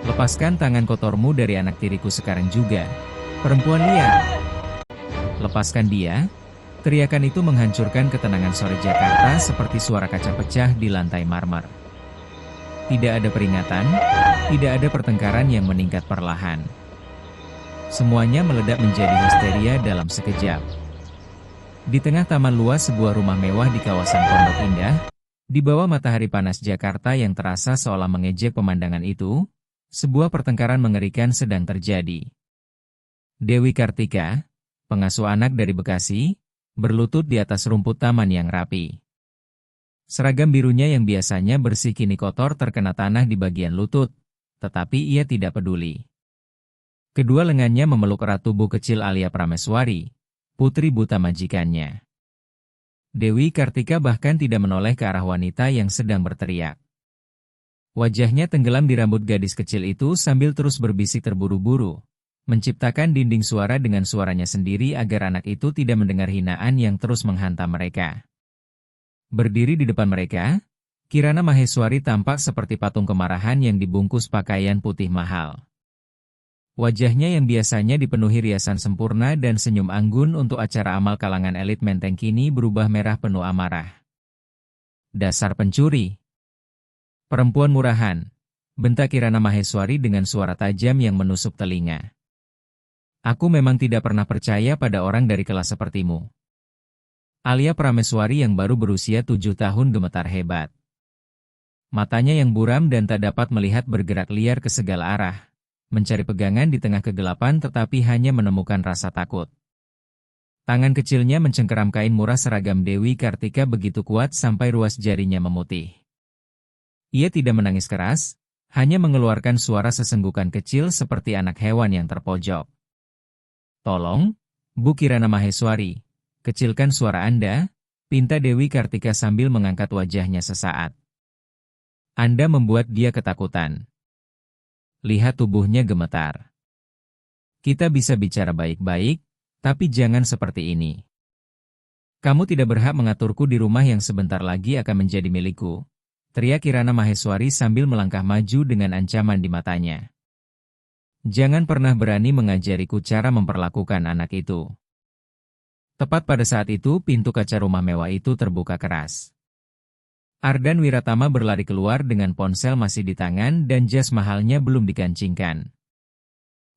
Lepaskan tangan kotormu dari anak tiriku sekarang juga. Perempuan liar. Lepaskan dia. Teriakan itu menghancurkan ketenangan sore Jakarta seperti suara kaca pecah di lantai marmer. Tidak ada peringatan, tidak ada pertengkaran yang meningkat perlahan. Semuanya meledak menjadi histeria dalam sekejap. Di tengah taman luas sebuah rumah mewah di kawasan Pondok Indah, di bawah matahari panas Jakarta yang terasa seolah mengejek pemandangan itu, sebuah pertengkaran mengerikan sedang terjadi. Dewi Kartika, pengasuh anak dari Bekasi, berlutut di atas rumput taman yang rapi. Seragam birunya yang biasanya bersih kini kotor terkena tanah di bagian lutut, tetapi ia tidak peduli. Kedua lengannya memeluk erat tubuh kecil Alia Prameswari, putri buta majikannya. Dewi Kartika bahkan tidak menoleh ke arah wanita yang sedang berteriak. Wajahnya tenggelam di rambut gadis kecil itu sambil terus berbisik terburu-buru, menciptakan dinding suara dengan suaranya sendiri agar anak itu tidak mendengar hinaan yang terus menghantam mereka. Berdiri di depan mereka, Kirana Maheswari tampak seperti patung kemarahan yang dibungkus pakaian putih mahal. Wajahnya yang biasanya dipenuhi riasan sempurna dan senyum anggun untuk acara amal kalangan elit menteng kini berubah merah penuh amarah. Dasar pencuri! Perempuan murahan, bentak Kirana Maheswari dengan suara tajam yang menusuk telinga. Aku memang tidak pernah percaya pada orang dari kelas sepertimu. Alia Prameswari yang baru berusia 7 tahun gemetar hebat. Matanya yang buram dan tak dapat melihat bergerak liar ke segala arah, mencari pegangan di tengah kegelapan tetapi hanya menemukan rasa takut. Tangan kecilnya mencengkeram kain murah seragam Dewi Kartika begitu kuat sampai ruas jarinya memutih. Ia tidak menangis keras, hanya mengeluarkan suara sesenggukan kecil seperti anak hewan yang terpojok. Tolong, Bu Kirana Maheswari, kecilkan suara Anda, pinta Dewi Kartika sambil mengangkat wajahnya sesaat. Anda membuat dia ketakutan. Lihat tubuhnya gemetar. Kita bisa bicara baik-baik, tapi jangan seperti ini. Kamu tidak berhak mengaturku di rumah yang sebentar lagi akan menjadi milikku, teriak Kirana Maheswari sambil melangkah maju dengan ancaman di matanya. Jangan pernah berani mengajariku cara memperlakukan anak itu. Tepat pada saat itu pintu kaca rumah mewah itu terbuka keras. Ardan Wiratama berlari keluar dengan ponsel masih di tangan dan jas mahalnya belum dikancingkan.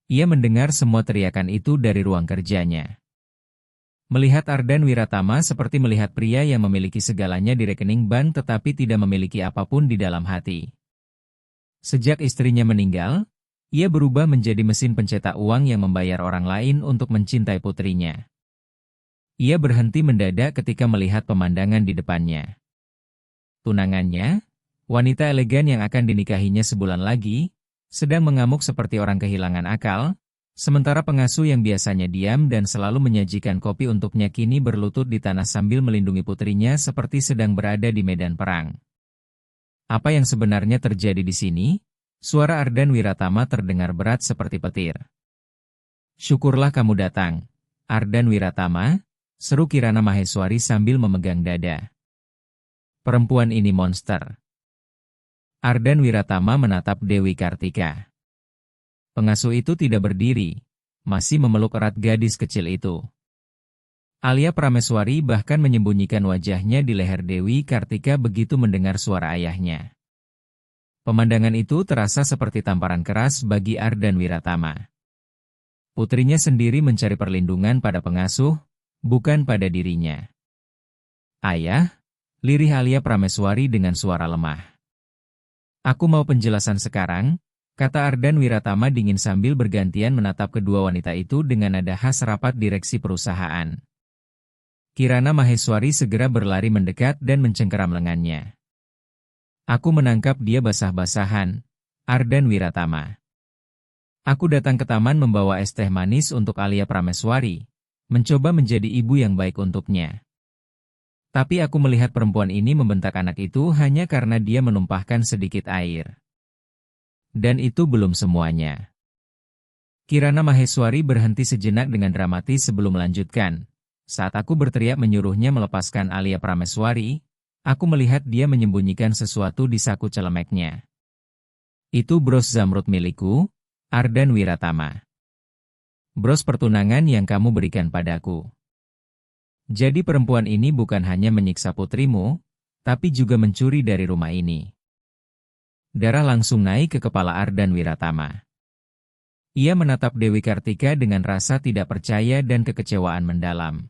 Ia mendengar semua teriakan itu dari ruang kerjanya. Melihat Ardan Wiratama seperti melihat pria yang memiliki segalanya di rekening bank tetapi tidak memiliki apapun di dalam hati. Sejak istrinya meninggal, ia berubah menjadi mesin pencetak uang yang membayar orang lain untuk mencintai putrinya. Ia berhenti mendadak ketika melihat pemandangan di depannya. Tunangannya, wanita elegan yang akan dinikahinya sebulan lagi, sedang mengamuk seperti orang kehilangan akal, sementara pengasuh yang biasanya diam dan selalu menyajikan kopi untuknya kini berlutut di tanah sambil melindungi putrinya seperti sedang berada di medan perang. Apa yang sebenarnya terjadi di sini? Suara Ardan Wiratama terdengar berat seperti petir. Syukurlah kamu datang, Ardan Wiratama, seru Kirana Maheswari sambil memegang dada. Perempuan ini monster. Ardan Wiratama menatap Dewi Kartika. Pengasuh itu tidak berdiri, masih memeluk erat gadis kecil itu. Alia Prameswari bahkan menyembunyikan wajahnya di leher Dewi Kartika begitu mendengar suara ayahnya. Pemandangan itu terasa seperti tamparan keras bagi Ardan Wiratama. Putrinya sendiri mencari perlindungan pada pengasuh, bukan pada dirinya. Ayah, lirih Alia Prameswari dengan suara lemah. Aku mau penjelasan sekarang, kata Ardan Wiratama dingin sambil bergantian menatap kedua wanita itu dengan nada khas rapat direksi perusahaan. Kirana Maheswari segera berlari mendekat dan mencengkeram lengannya. Aku menangkap dia basah-basahan, Ardan Wiratama. Aku datang ke taman membawa es teh manis untuk Alia Prameswari, mencoba menjadi ibu yang baik untuknya. Tapi aku melihat perempuan ini membentak anak itu hanya karena dia menumpahkan sedikit air. Dan itu belum semuanya. Kirana Maheswari berhenti sejenak dengan dramatis sebelum melanjutkan. Saat aku berteriak menyuruhnya melepaskan Alia Prameswari, aku melihat dia menyembunyikan sesuatu di saku celemeknya. Itu bros zamrud milikku, Ardan Wiratama. Bros pertunangan yang kamu berikan padaku. Jadi perempuan ini bukan hanya menyiksa putrimu, tapi juga mencuri dari rumah ini. Darah langsung naik ke kepala Ardan Wiratama. Ia menatap Dewi Kartika dengan rasa tidak percaya dan kekecewaan mendalam.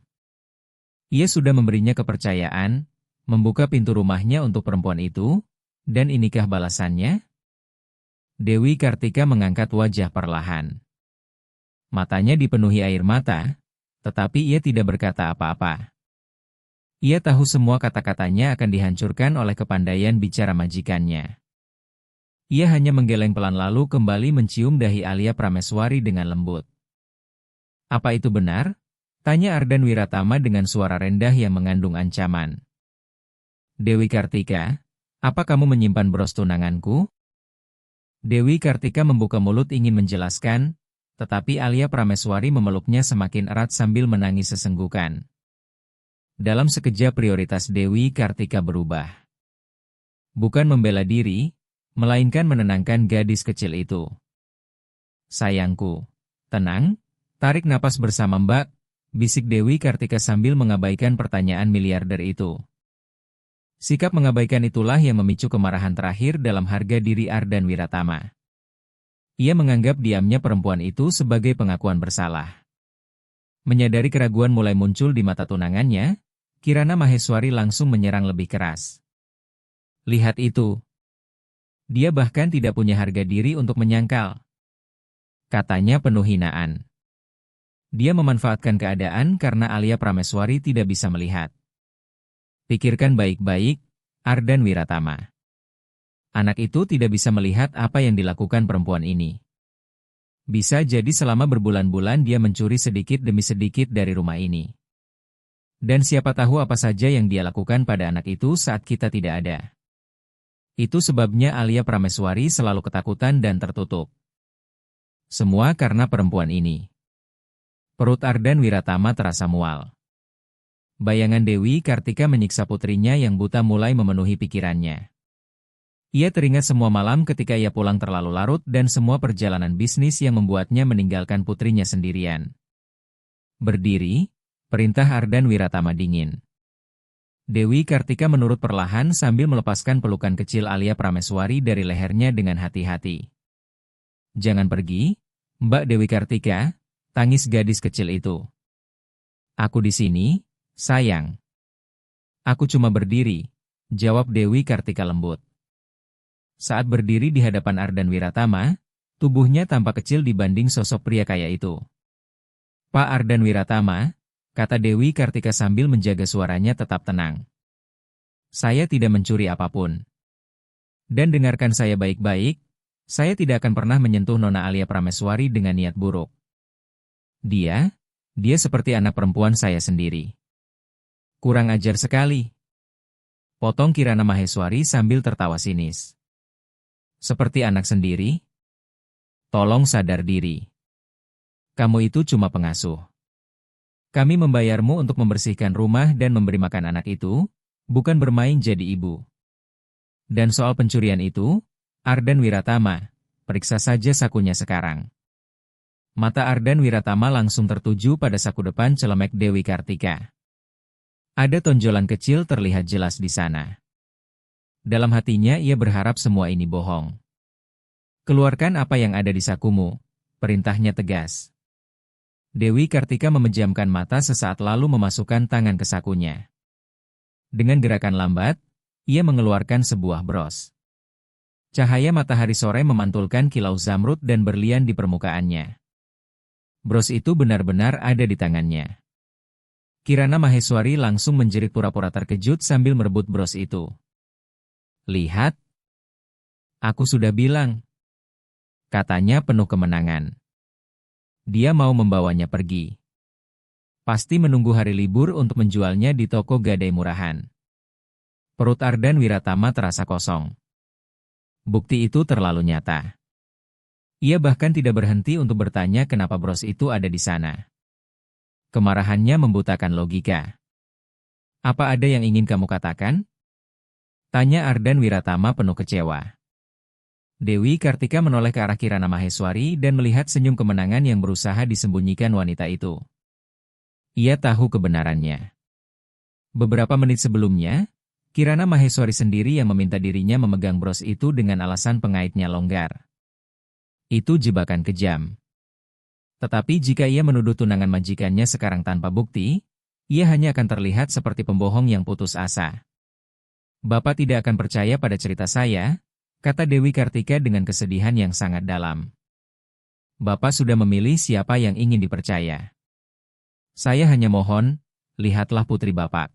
Ia sudah memberinya kepercayaan, membuka pintu rumahnya untuk perempuan itu, dan inikah balasannya? Dewi Kartika mengangkat wajah perlahan. Matanya dipenuhi air mata, tetapi ia tidak berkata apa-apa. Ia tahu semua kata-katanya akan dihancurkan oleh kepandaian bicara majikannya. Ia hanya menggeleng pelan lalu kembali mencium dahi Alia Prameswari dengan lembut. Apa itu benar? Tanya Ardan Wiratama dengan suara rendah yang mengandung ancaman. Dewi Kartika, apa kamu menyimpan bros tunanganku? Dewi Kartika membuka mulut ingin menjelaskan, tetapi Alia Prameswari memeluknya semakin erat sambil menangis sesenggukan. Dalam sekejap prioritas Dewi Kartika berubah. Bukan membela diri, melainkan menenangkan gadis kecil itu. Sayangku, tenang, tarik napas bersama Mbak, bisik Dewi Kartika sambil mengabaikan pertanyaan miliarder itu. Sikap mengabaikan itulah yang memicu kemarahan terakhir dalam harga diri Ardan Wiratama. Ia menganggap diamnya perempuan itu sebagai pengakuan bersalah. Menyadari keraguan mulai muncul di mata tunangannya, Kirana Maheswari langsung menyerang lebih keras. Lihat itu. Dia bahkan tidak punya harga diri untuk menyangkal. Katanya penuh hinaan. Dia memanfaatkan keadaan karena Alia Prameswari tidak bisa melihat. Pikirkan baik-baik, Ardan Wiratama. Anak itu tidak bisa melihat apa yang dilakukan perempuan ini. Bisa jadi selama berbulan-bulan dia mencuri sedikit demi sedikit dari rumah ini. Dan siapa tahu apa saja yang dia lakukan pada anak itu saat kita tidak ada. Itu sebabnya Alia Prameswari selalu ketakutan dan tertutup. Semua karena perempuan ini. Perut Ardan Wiratama terasa mual. Bayangan Dewi Kartika menyiksa putrinya yang buta mulai memenuhi pikirannya. Ia teringat semua malam ketika ia pulang terlalu larut dan semua perjalanan bisnis yang membuatnya meninggalkan putrinya sendirian. Berdiri, perintah Ardan Wiratama dingin. Dewi Kartika menurut perlahan sambil melepaskan pelukan kecil Alia Prameswari dari lehernya dengan hati-hati. Jangan pergi, Mbak Dewi Kartika, tangis gadis kecil itu. Aku di sini, sayang. Aku cuma berdiri, jawab Dewi Kartika lembut. Saat berdiri di hadapan Ardan Wiratama, tubuhnya tampak kecil dibanding sosok pria kaya itu. Pak Ardan Wiratama, kata Dewi Kartika sambil menjaga suaranya tetap tenang. Saya tidak mencuri apapun. Dan dengarkan saya baik-baik, saya tidak akan pernah menyentuh Nona Alia Prameswari dengan niat buruk. Dia seperti anak perempuan saya sendiri. Kurang ajar sekali. Potong Kirana Maheswari sambil tertawa sinis. Seperti anak sendiri? Tolong sadar diri. Kamu itu cuma pengasuh. Kami membayarmu untuk membersihkan rumah dan memberi makan anak itu, bukan bermain jadi ibu. Dan soal pencurian itu, Ardan Wiratama, periksa saja sakunya sekarang. Mata Ardan Wiratama langsung tertuju pada saku depan celemek Dewi Kartika. Ada tonjolan kecil terlihat jelas di sana. Dalam hatinya ia berharap semua ini bohong. Keluarkan apa yang ada di sakumu, perintahnya tegas. Dewi Kartika memejamkan mata sesaat lalu memasukkan tangan ke sakunya. Dengan gerakan lambat, ia mengeluarkan sebuah bros. Cahaya matahari sore memantulkan kilau zamrud dan berlian di permukaannya. Bros itu benar-benar ada di tangannya. Kirana Maheswari langsung menjerit pura-pura terkejut sambil merebut bros itu. Lihat. Aku sudah bilang. Katanya penuh kemenangan. Dia mau membawanya pergi. Pasti menunggu hari libur untuk menjualnya di toko gadai murahan. Perut Ardan Wiratama terasa kosong. Bukti itu terlalu nyata. Ia bahkan tidak berhenti untuk bertanya kenapa bros itu ada di sana. Kemarahannya membutakan logika. Apa ada yang ingin kamu katakan? Tanya Ardan Wiratama penuh kecewa. Dewi Kartika menoleh ke arah Kirana Maheswari dan melihat senyum kemenangan yang berusaha disembunyikan wanita itu. Ia tahu kebenarannya. Beberapa menit sebelumnya, Kirana Maheswari sendiri yang meminta dirinya memegang bros itu dengan alasan pengaitnya longgar. Itu jebakan kejam. Tetapi jika ia menuduh tunangan majikannya sekarang tanpa bukti, ia hanya akan terlihat seperti pembohong yang putus asa. Bapak tidak akan percaya pada cerita saya, kata Dewi Kartika dengan kesedihan yang sangat dalam. Bapak sudah memilih siapa yang ingin dipercaya. Saya hanya mohon, lihatlah putri Bapak.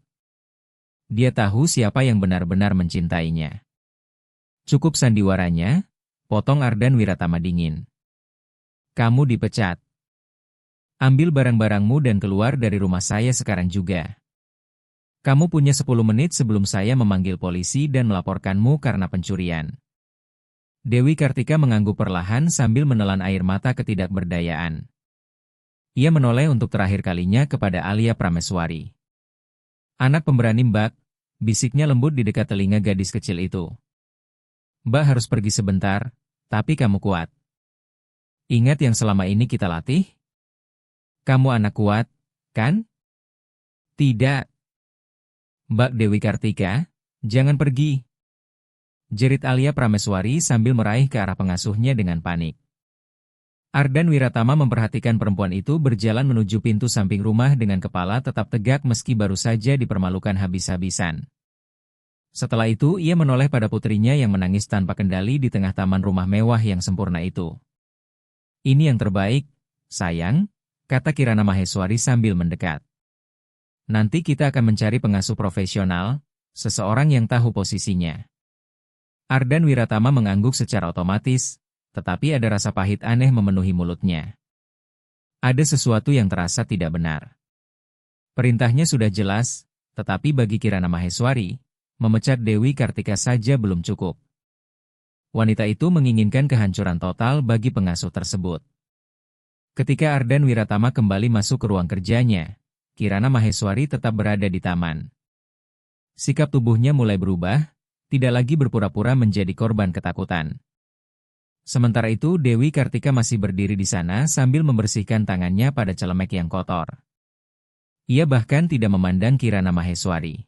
Dia tahu siapa yang benar-benar mencintainya. Cukup sandiwaranya, potong Ardan Wiratama dingin. Kamu dipecat. Ambil barang-barangmu dan keluar dari rumah saya sekarang juga. Kamu punya 10 menit sebelum saya memanggil polisi dan melaporkanmu karena pencurian. Dewi Kartika mengangguk perlahan sambil menelan air mata ketidakberdayaan. Ia menoleh untuk terakhir kalinya kepada Alia Prameswari. Anak pemberani Mbak, bisiknya lembut di dekat telinga gadis kecil itu. Mbak harus pergi sebentar, tapi kamu kuat. Ingat yang selama ini kita latih? Kamu anak kuat, kan? Tidak. Mbak Dewi Kartika, jangan pergi. Jerit Alia Prameswari sambil meraih ke arah pengasuhnya dengan panik. Ardan Wiratama memperhatikan perempuan itu berjalan menuju pintu samping rumah dengan kepala tetap tegak meski baru saja dipermalukan habis-habisan. Setelah itu ia menoleh pada putrinya yang menangis tanpa kendali di tengah taman rumah mewah yang sempurna itu. Ini yang terbaik, sayang, kata Kirana Maheswari sambil mendekat. Nanti kita akan mencari pengasuh profesional, seseorang yang tahu posisinya. Ardan Wiratama mengangguk secara otomatis, tetapi ada rasa pahit aneh memenuhi mulutnya. Ada sesuatu yang terasa tidak benar. Perintahnya sudah jelas, tetapi bagi Kirana Maheswari, memecat Dewi Kartika saja belum cukup. Wanita itu menginginkan kehancuran total bagi pengasuh tersebut. Ketika Ardan Wiratama kembali masuk ke ruang kerjanya, Kirana Maheswari tetap berada di taman. Sikap tubuhnya mulai berubah, tidak lagi berpura-pura menjadi korban ketakutan. Sementara itu Dewi Kartika masih berdiri di sana sambil membersihkan tangannya pada celemek yang kotor. Ia bahkan tidak memandang Kirana Maheswari.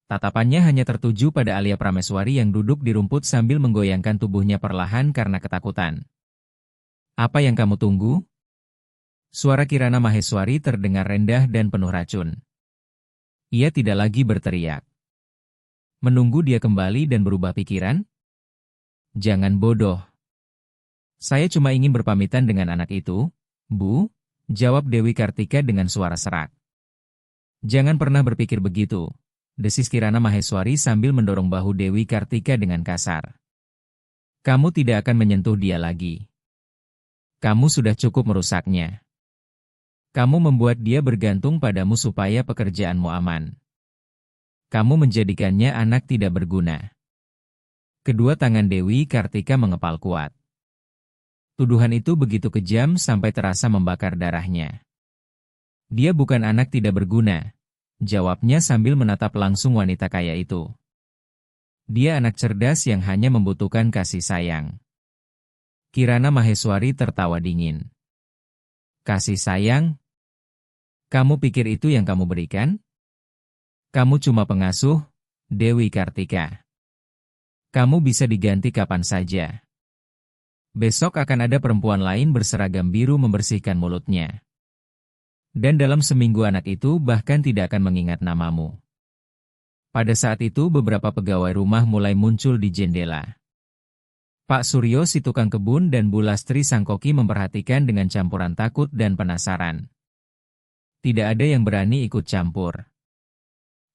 Tatapannya hanya tertuju pada Alia Prameswari yang duduk di rumput sambil menggoyangkan tubuhnya perlahan karena ketakutan. Apa yang kamu tunggu? Suara Kirana Maheswari terdengar rendah dan penuh racun. Ia tidak lagi berteriak. Menunggu dia kembali dan berubah pikiran? Jangan bodoh. Saya cuma ingin berpamitan dengan anak itu, Bu, jawab Dewi Kartika dengan suara serak. Jangan pernah berpikir begitu, desis Kirana Maheswari sambil mendorong bahu Dewi Kartika dengan kasar. Kamu tidak akan menyentuh dia lagi. Kamu sudah cukup merusaknya. Kamu membuat dia bergantung padamu supaya pekerjaanmu aman. Kamu menjadikannya anak tidak berguna. Kedua tangan Dewi Kartika mengepal kuat. Tuduhan itu begitu kejam sampai terasa membakar darahnya. Dia bukan anak tidak berguna, jawabnya sambil menatap langsung wanita kaya itu. Dia anak cerdas yang hanya membutuhkan kasih sayang. Kirana Maheswari tertawa dingin. Kasih sayang? Kamu pikir itu yang kamu berikan? Kamu cuma pengasuh, Dewi Kartika. Kamu bisa diganti kapan saja. Besok akan ada perempuan lain berseragam biru membersihkan mulutnya. Dan dalam seminggu anak itu bahkan tidak akan mengingat namamu. Pada saat itu beberapa pegawai rumah mulai muncul di jendela. Pak Suryo si tukang kebun dan Bu Lastri sang koki memperhatikan dengan campuran takut dan penasaran. Tidak ada yang berani ikut campur.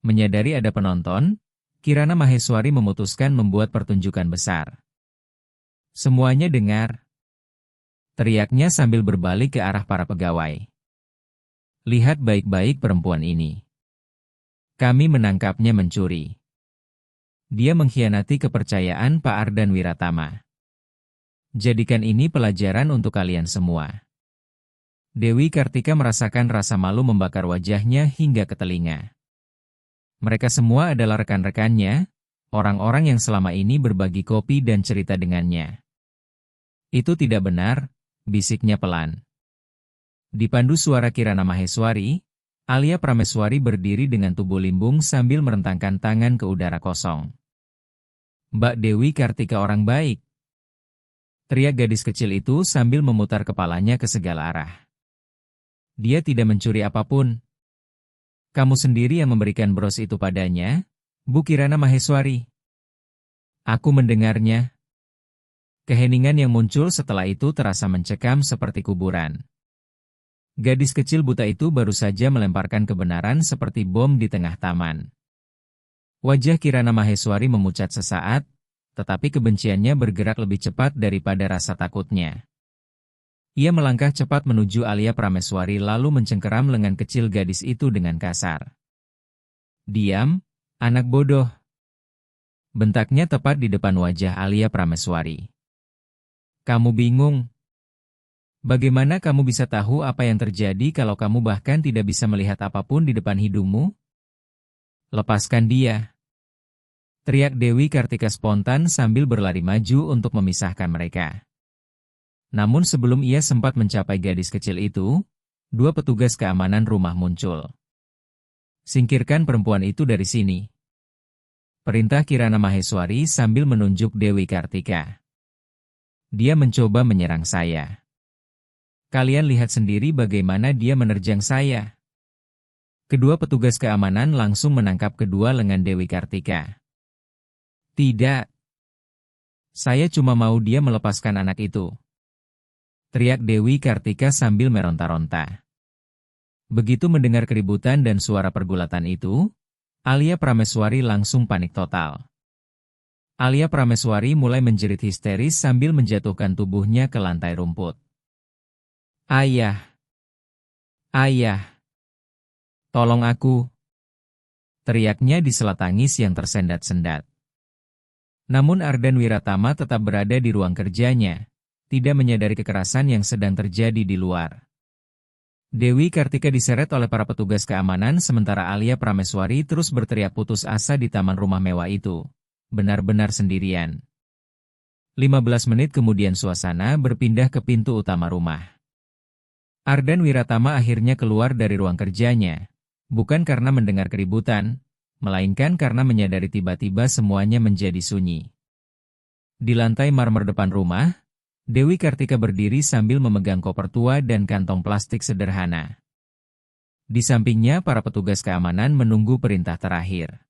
Menyadari ada penonton, Kirana Maheswari memutuskan membuat pertunjukan besar. Semuanya dengar. Teriaknya sambil berbalik ke arah para pegawai. Lihat baik-baik perempuan ini. Kami menangkapnya mencuri. Dia mengkhianati kepercayaan Pak Ardan Wiratama. Jadikan ini pelajaran untuk kalian semua. Dewi Kartika merasakan rasa malu membakar wajahnya hingga ke telinga. Mereka semua adalah rekan-rekannya, Orang-orang yang selama ini berbagi kopi dan cerita dengannya. Itu tidak benar, bisiknya pelan. Dipandu suara Kirana Maheswari, Alia Prameswari berdiri dengan tubuh limbung sambil merentangkan tangan ke udara kosong. Mbak Dewi Kartika orang baik. Teriak gadis kecil itu sambil memutar kepalanya ke segala arah. Dia tidak mencuri apapun. Kamu sendiri yang memberikan bros itu padanya, Bu Kirana Maheswari. Aku mendengarnya. Keheningan yang muncul setelah itu terasa mencekam seperti kuburan. Gadis kecil buta itu baru saja melemparkan kebenaran seperti bom di tengah taman. Wajah Kirana Maheswari memucat sesaat, tetapi kebenciannya bergerak lebih cepat daripada rasa takutnya. Ia melangkah cepat menuju Alia Prameswari lalu mencengkeram lengan kecil gadis itu dengan kasar. Diam, anak bodoh. Bentaknya tepat di depan wajah Alia Prameswari. Kamu bingung? Bagaimana kamu bisa tahu apa yang terjadi kalau kamu bahkan tidak bisa melihat apapun di depan hidungmu? Lepaskan dia. Teriak Dewi Kartika spontan sambil berlari maju untuk memisahkan mereka. Namun sebelum ia sempat mencapai gadis kecil itu, dua petugas keamanan rumah muncul. Singkirkan perempuan itu dari sini. Perintah Kirana Maheswari sambil menunjuk Dewi Kartika. Dia mencoba menyerang saya. Kalian lihat sendiri bagaimana dia menerjang saya. Kedua petugas keamanan langsung menangkap kedua lengan Dewi Kartika. Tidak. Saya cuma mau dia melepaskan anak itu. Teriak Dewi Kartika sambil meronta-ronta. Begitu mendengar keributan dan suara pergulatan itu, Alia Prameswari langsung panik total. Alia Prameswari mulai menjerit histeris sambil menjatuhkan tubuhnya ke lantai rumput. Ayah! Ayah! Tolong aku! Teriaknya di sela tangis yang tersendat-sendat. Namun Ardan Wiratama tetap berada di ruang kerjanya, tidak menyadari kekerasan yang sedang terjadi di luar. Dewi Kartika diseret oleh para petugas keamanan sementara Alia Prameswari terus berteriak putus asa di taman rumah mewah itu. Benar-benar sendirian. 15 menit kemudian suasana berpindah ke pintu utama rumah. Ardan Wiratama akhirnya keluar dari ruang kerjanya, bukan karena mendengar keributan, melainkan karena menyadari tiba-tiba semuanya menjadi sunyi. Di lantai marmer depan rumah, Dewi Kartika berdiri sambil memegang koper tua dan kantong plastik sederhana. Di sampingnya para petugas keamanan menunggu perintah terakhir.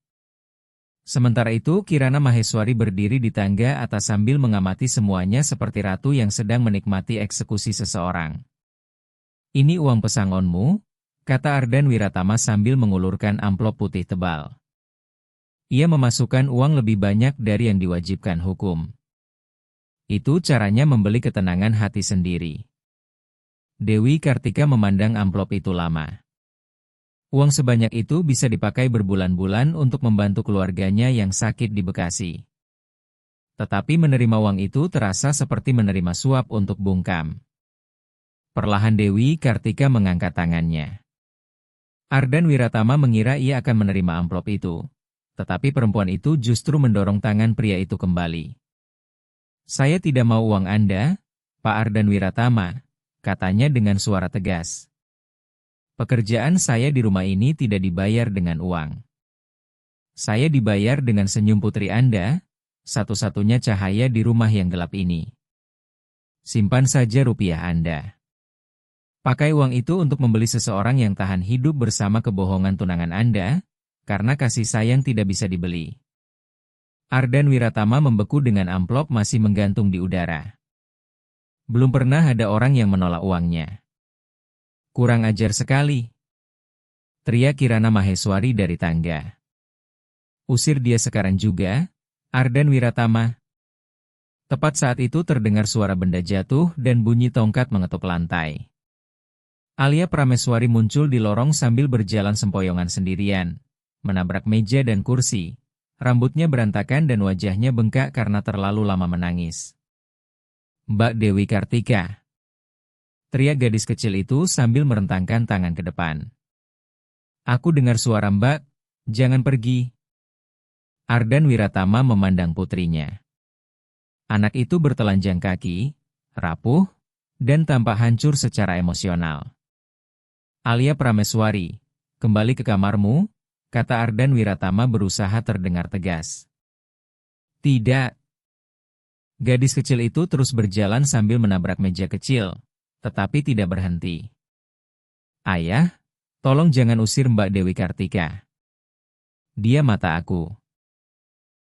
Sementara itu Kirana Maheswari berdiri di tangga atas sambil mengamati semuanya seperti ratu yang sedang menikmati eksekusi seseorang. Ini uang pesangonmu, kata Ardan Wiratama sambil mengulurkan amplop putih tebal. Ia memasukkan uang lebih banyak dari yang diwajibkan hukum. Itu caranya membeli ketenangan hati sendiri. Dewi Kartika memandang amplop itu lama. Uang sebanyak itu bisa dipakai berbulan-bulan untuk membantu keluarganya yang sakit di Bekasi. Tetapi menerima uang itu terasa seperti menerima suap untuk bungkam. Perlahan Dewi Kartika mengangkat tangannya. Ardan Wiratama mengira ia akan menerima amplop itu. Tetapi perempuan itu justru mendorong tangan pria itu kembali. Saya tidak mau uang Anda, Pak Ardan Wiratama, katanya dengan suara tegas. Pekerjaan saya di rumah ini tidak dibayar dengan uang. Saya dibayar dengan senyum putri Anda, satu-satunya cahaya di rumah yang gelap ini. Simpan saja rupiah Anda. Pakai uang itu untuk membeli seseorang yang tahan hidup bersama kebohongan tunangan Anda, karena kasih sayang tidak bisa dibeli. Ardan Wiratama membeku dengan amplop masih menggantung di udara. Belum pernah ada orang yang menolak uangnya. Kurang ajar sekali. Teriak Kirana Maheswari dari tangga. Usir dia sekarang juga, Ardan Wiratama. Tepat saat itu terdengar suara benda jatuh dan bunyi tongkat mengetuk lantai. Alia Prameswari muncul di lorong sambil berjalan sempoyongan sendirian, menabrak meja dan kursi. Rambutnya berantakan dan wajahnya bengkak karena terlalu lama menangis. Mbak Dewi Kartika. Teriak gadis kecil itu sambil merentangkan tangan ke depan. Aku dengar suara Mbak, jangan pergi. Ardan Wiratama memandang putrinya. Anak itu bertelanjang kaki, rapuh, dan tampak hancur secara emosional. Alia Prameswari, kembali ke kamarmu, kata Ardan Wiratama berusaha terdengar tegas. Tidak. Gadis kecil itu terus berjalan sambil menabrak meja kecil, tetapi tidak berhenti. Ayah, tolong jangan usir Mbak Dewi Kartika. Dia mata aku.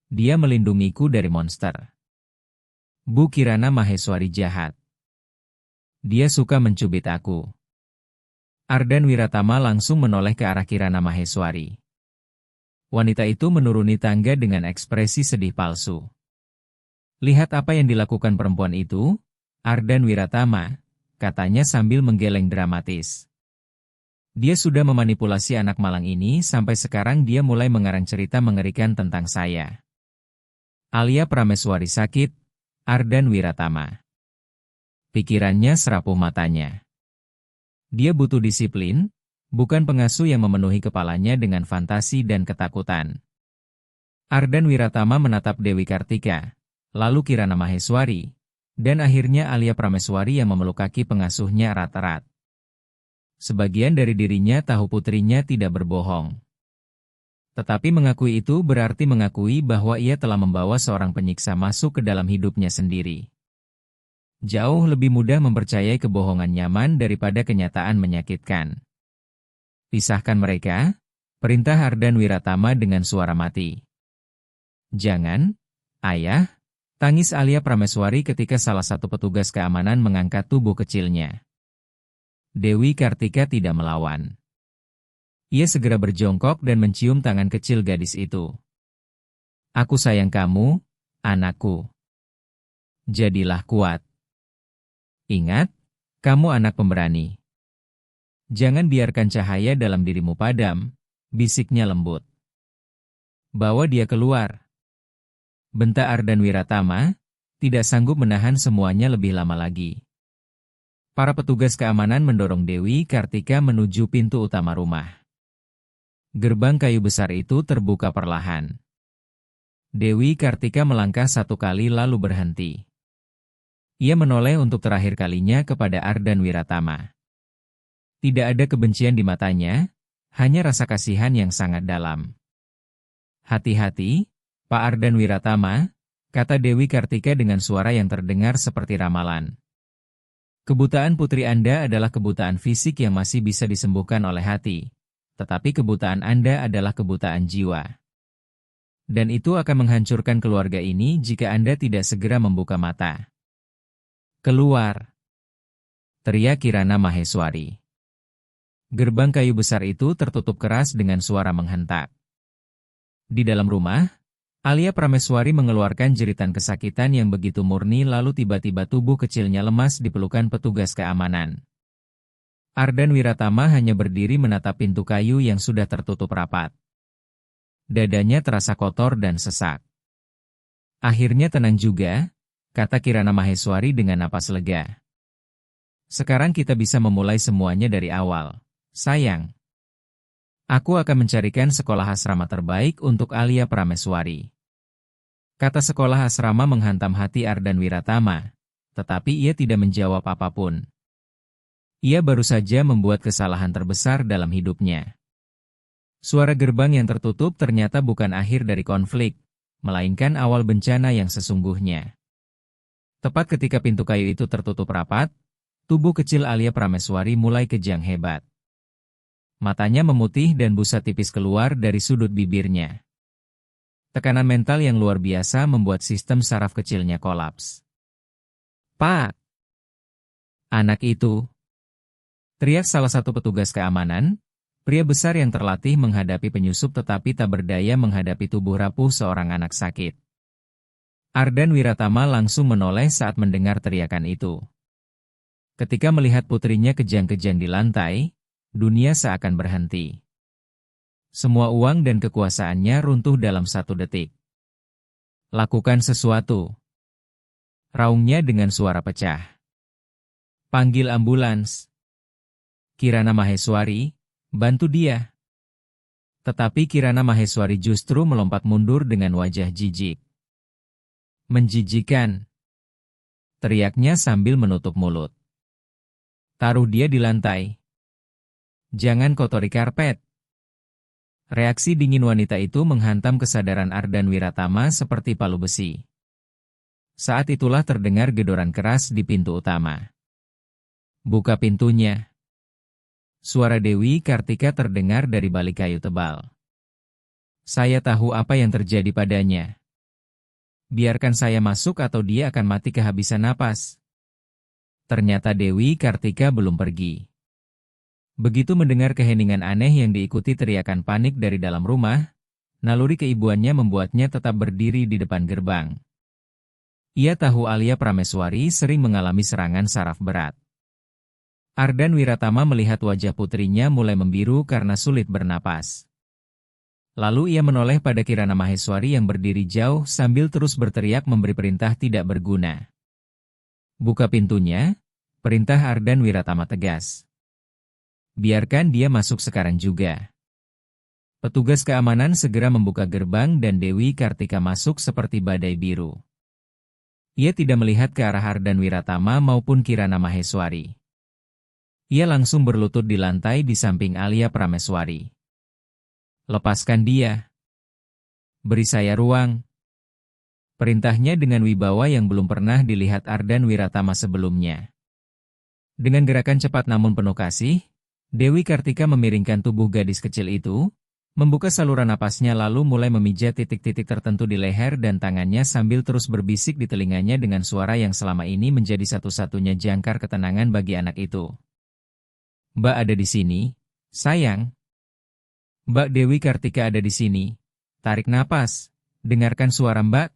Dia melindungiku dari monster. Bu Kirana Maheswari jahat. Dia suka mencubit aku. Ardan Wiratama langsung menoleh ke arah Kirana Maheswari. Wanita itu menuruni tangga dengan ekspresi sedih palsu. Lihat apa yang dilakukan perempuan itu, Ardan Wiratama, katanya sambil menggeleng dramatis. Dia sudah memanipulasi anak malang ini sampai sekarang dia mulai mengarang cerita mengerikan tentang saya. Alia Prameswari sakit, Ardan Wiratama. Pikirannya serapuh matanya. Dia butuh disiplin, bukan pengasuh yang memenuhi kepalanya dengan fantasi dan ketakutan. Ardan Wiratama menatap Dewi Kartika, lalu Kirana Maheswari, dan akhirnya Alia Prameswari yang memeluk kaki pengasuhnya erat-erat. Sebagian dari dirinya tahu putrinya tidak berbohong. Tetapi mengakui itu berarti mengakui bahwa ia telah membawa seorang penyiksa masuk ke dalam hidupnya sendiri. Jauh lebih mudah mempercayai kebohongan nyaman daripada kenyataan menyakitkan. Pisahkan mereka, perintah Ardan Wiratama dengan suara mati. Jangan, ayah, tangis Alia Prameswari ketika salah satu petugas keamanan mengangkat tubuh kecilnya. Dewi Kartika tidak melawan. Ia segera berjongkok dan mencium tangan kecil gadis itu. Aku sayang kamu, anakku. Jadilah kuat. Ingat, kamu anak pemberani. Jangan biarkan cahaya dalam dirimu padam, bisiknya lembut. Bawa dia keluar. Bentak Ardan Wiratama, tidak sanggup menahan semuanya lebih lama lagi. Para petugas keamanan mendorong Dewi Kartika menuju pintu utama rumah. Gerbang kayu besar itu terbuka perlahan. Dewi Kartika melangkah satu kali lalu berhenti. Ia menoleh untuk terakhir kalinya kepada Ardan Wiratama. Tidak ada kebencian di matanya, hanya rasa kasihan yang sangat dalam. Hati-hati, Pak Ardan Wiratama, kata Dewi Kartika dengan suara yang terdengar seperti ramalan. Kebutaan putri Anda adalah kebutaan fisik yang masih bisa disembuhkan oleh hati, tetapi kebutaan Anda adalah kebutaan jiwa. Dan itu akan menghancurkan keluarga ini jika Anda tidak segera membuka mata. Keluar! Teriak Kirana Maheswari. Gerbang kayu besar itu tertutup keras dengan suara menghentak. Di dalam rumah, Alia Prameswari mengeluarkan jeritan kesakitan yang begitu murni lalu tiba-tiba tubuh kecilnya lemas di pelukan petugas keamanan. Ardan Wiratama hanya berdiri menatap pintu kayu yang sudah tertutup rapat. Dadanya terasa kotor dan sesak. Akhirnya tenang juga, kata Kirana Maheswari dengan napas lega. Sekarang kita bisa memulai semuanya dari awal, sayang. Aku akan mencarikan sekolah asrama terbaik untuk Alia Prameswari. Kata sekolah asrama menghantam hati Ardan Wiratama, tetapi ia tidak menjawab apapun. Ia baru saja membuat kesalahan terbesar dalam hidupnya. Suara gerbang yang tertutup ternyata bukan akhir dari konflik, melainkan awal bencana yang sesungguhnya. Tepat ketika pintu kayu itu tertutup rapat, tubuh kecil Alia Prameswari mulai kejang hebat. Matanya memutih dan busa tipis keluar dari sudut bibirnya. Tekanan mental yang luar biasa membuat sistem saraf kecilnya kolaps. Pak! Anak itu! Teriak salah satu petugas keamanan, pria besar yang terlatih menghadapi penyusup tetapi tak berdaya menghadapi tubuh rapuh seorang anak sakit. Ardan Wiratama langsung menoleh saat mendengar teriakan itu. Ketika melihat putrinya kejang-kejang di lantai, dunia seakan berhenti. Semua uang dan kekuasaannya runtuh dalam 1 detik. Lakukan sesuatu. Raungnya dengan suara pecah. Panggil ambulans. Kirana Maheswari, bantu dia. Tetapi Kirana Maheswari justru melompat mundur dengan wajah jijik. Menjijikan, teriaknya sambil menutup mulut. Taruh dia di lantai. Jangan kotori karpet. Reaksi dingin wanita itu menghantam kesadaran Ardan Wiratama seperti palu besi. Saat itulah terdengar gedoran keras di pintu utama. Buka pintunya. Suara Dewi Kartika terdengar dari balik kayu tebal. Saya tahu apa yang terjadi padanya. Biarkan saya masuk atau dia akan mati kehabisan napas. Ternyata Dewi Kartika belum pergi. Begitu mendengar keheningan aneh yang diikuti teriakan panik dari dalam rumah, naluri keibuannya membuatnya tetap berdiri di depan gerbang. Ia tahu Alia Prameswari sering mengalami serangan saraf berat. Ardan Wiratama melihat wajah putrinya mulai membiru karena sulit bernapas. Lalu ia menoleh pada Kirana Maheswari yang berdiri jauh sambil terus berteriak memberi perintah tidak berguna. Buka pintunya, perintah Ardan Wiratama tegas. Biarkan dia masuk sekarang juga. Petugas keamanan segera membuka gerbang dan Dewi Kartika masuk seperti badai biru. Ia tidak melihat ke arah Ardan Wiratama maupun Kirana Maheswari. Ia langsung berlutut di lantai di samping Alia Prameswari. Lepaskan dia. Beri saya ruang. Perintahnya dengan wibawa yang belum pernah dilihat Ardan Wiratama sebelumnya. Dengan gerakan cepat namun penuh kasih, Dewi Kartika memiringkan tubuh gadis kecil itu, membuka saluran napasnya lalu mulai memijat titik-titik tertentu di leher dan tangannya sambil terus berbisik di telinganya dengan suara yang selama ini menjadi satu-satunya jangkar ketenangan bagi anak itu. Mbak ada di sini, sayang. Mbak Dewi Kartika ada di sini. Tarik napas, dengarkan suara Mbak.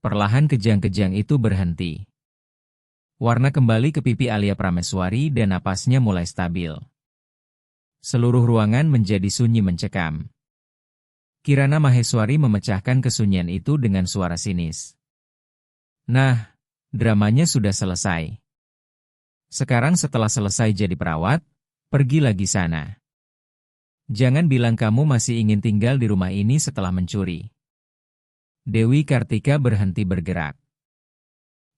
Perlahan kejang-kejang itu berhenti. Warna kembali ke pipi Alia Prameswari dan napasnya mulai stabil. Seluruh ruangan menjadi sunyi mencekam. Kirana Maheswari memecahkan kesunyian itu dengan suara sinis. Nah, dramanya sudah selesai. Sekarang setelah selesai jadi perawat, pergi lagi sana. Jangan bilang kamu masih ingin tinggal di rumah ini setelah mencuri. Dewi Kartika berhenti bergerak.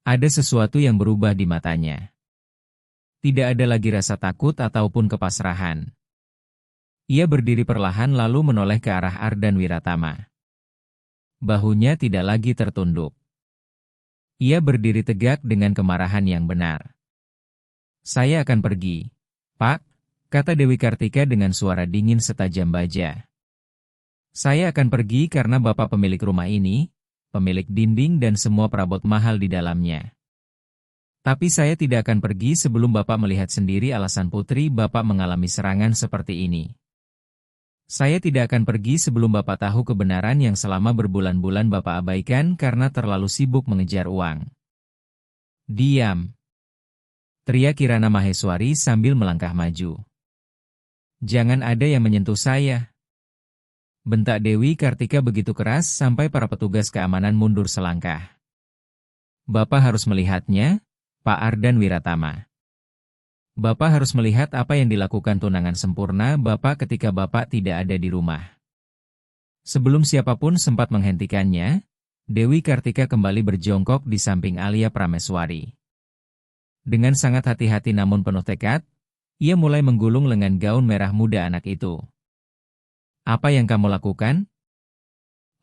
Ada sesuatu yang berubah di matanya. Tidak ada lagi rasa takut ataupun kepasrahan. Ia berdiri perlahan lalu menoleh ke arah Ardan Wiratama. Bahunya tidak lagi tertunduk. Ia berdiri tegak dengan kemarahan yang benar. Saya akan pergi, Pak, kata Dewi Kartika dengan suara dingin setajam baja. Saya akan pergi karena Bapak pemilik rumah ini, pemilik dinding dan semua perabot mahal di dalamnya. Tapi saya tidak akan pergi sebelum Bapak melihat sendiri alasan putri Bapak mengalami serangan seperti ini. Saya tidak akan pergi sebelum Bapak tahu kebenaran yang selama berbulan-bulan Bapak abaikan karena terlalu sibuk mengejar uang. Diam! Teriak Kirana Maheswari sambil melangkah maju. Jangan ada yang menyentuh saya. Bentak Dewi Kartika begitu keras sampai para petugas keamanan mundur selangkah. Bapak harus melihatnya, Pak Ardan Wiratama. Bapak harus melihat apa yang dilakukan tunangan sempurna Bapak ketika Bapak tidak ada di rumah. Sebelum siapapun sempat menghentikannya, Dewi Kartika kembali berjongkok di samping Alia Prameswari. Dengan sangat hati-hati namun penuh tekad, ia mulai menggulung lengan gaun merah muda anak itu. Apa yang kamu lakukan?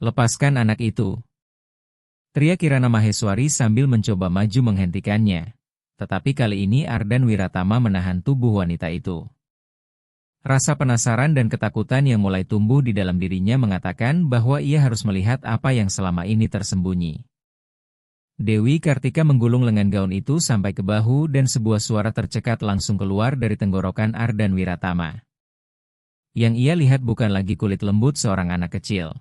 Lepaskan anak itu. Teriak Kirana Maheswari sambil mencoba maju menghentikannya. Tetapi kali ini Ardan Wiratama menahan tubuh wanita itu. Rasa penasaran dan ketakutan yang mulai tumbuh di dalam dirinya mengatakan bahwa ia harus melihat apa yang selama ini tersembunyi. Dewi Kartika menggulung lengan gaun itu sampai ke bahu dan sebuah suara tercekat langsung keluar dari tenggorokan Ardan Wiratama. Yang ia lihat bukan lagi kulit lembut seorang anak kecil.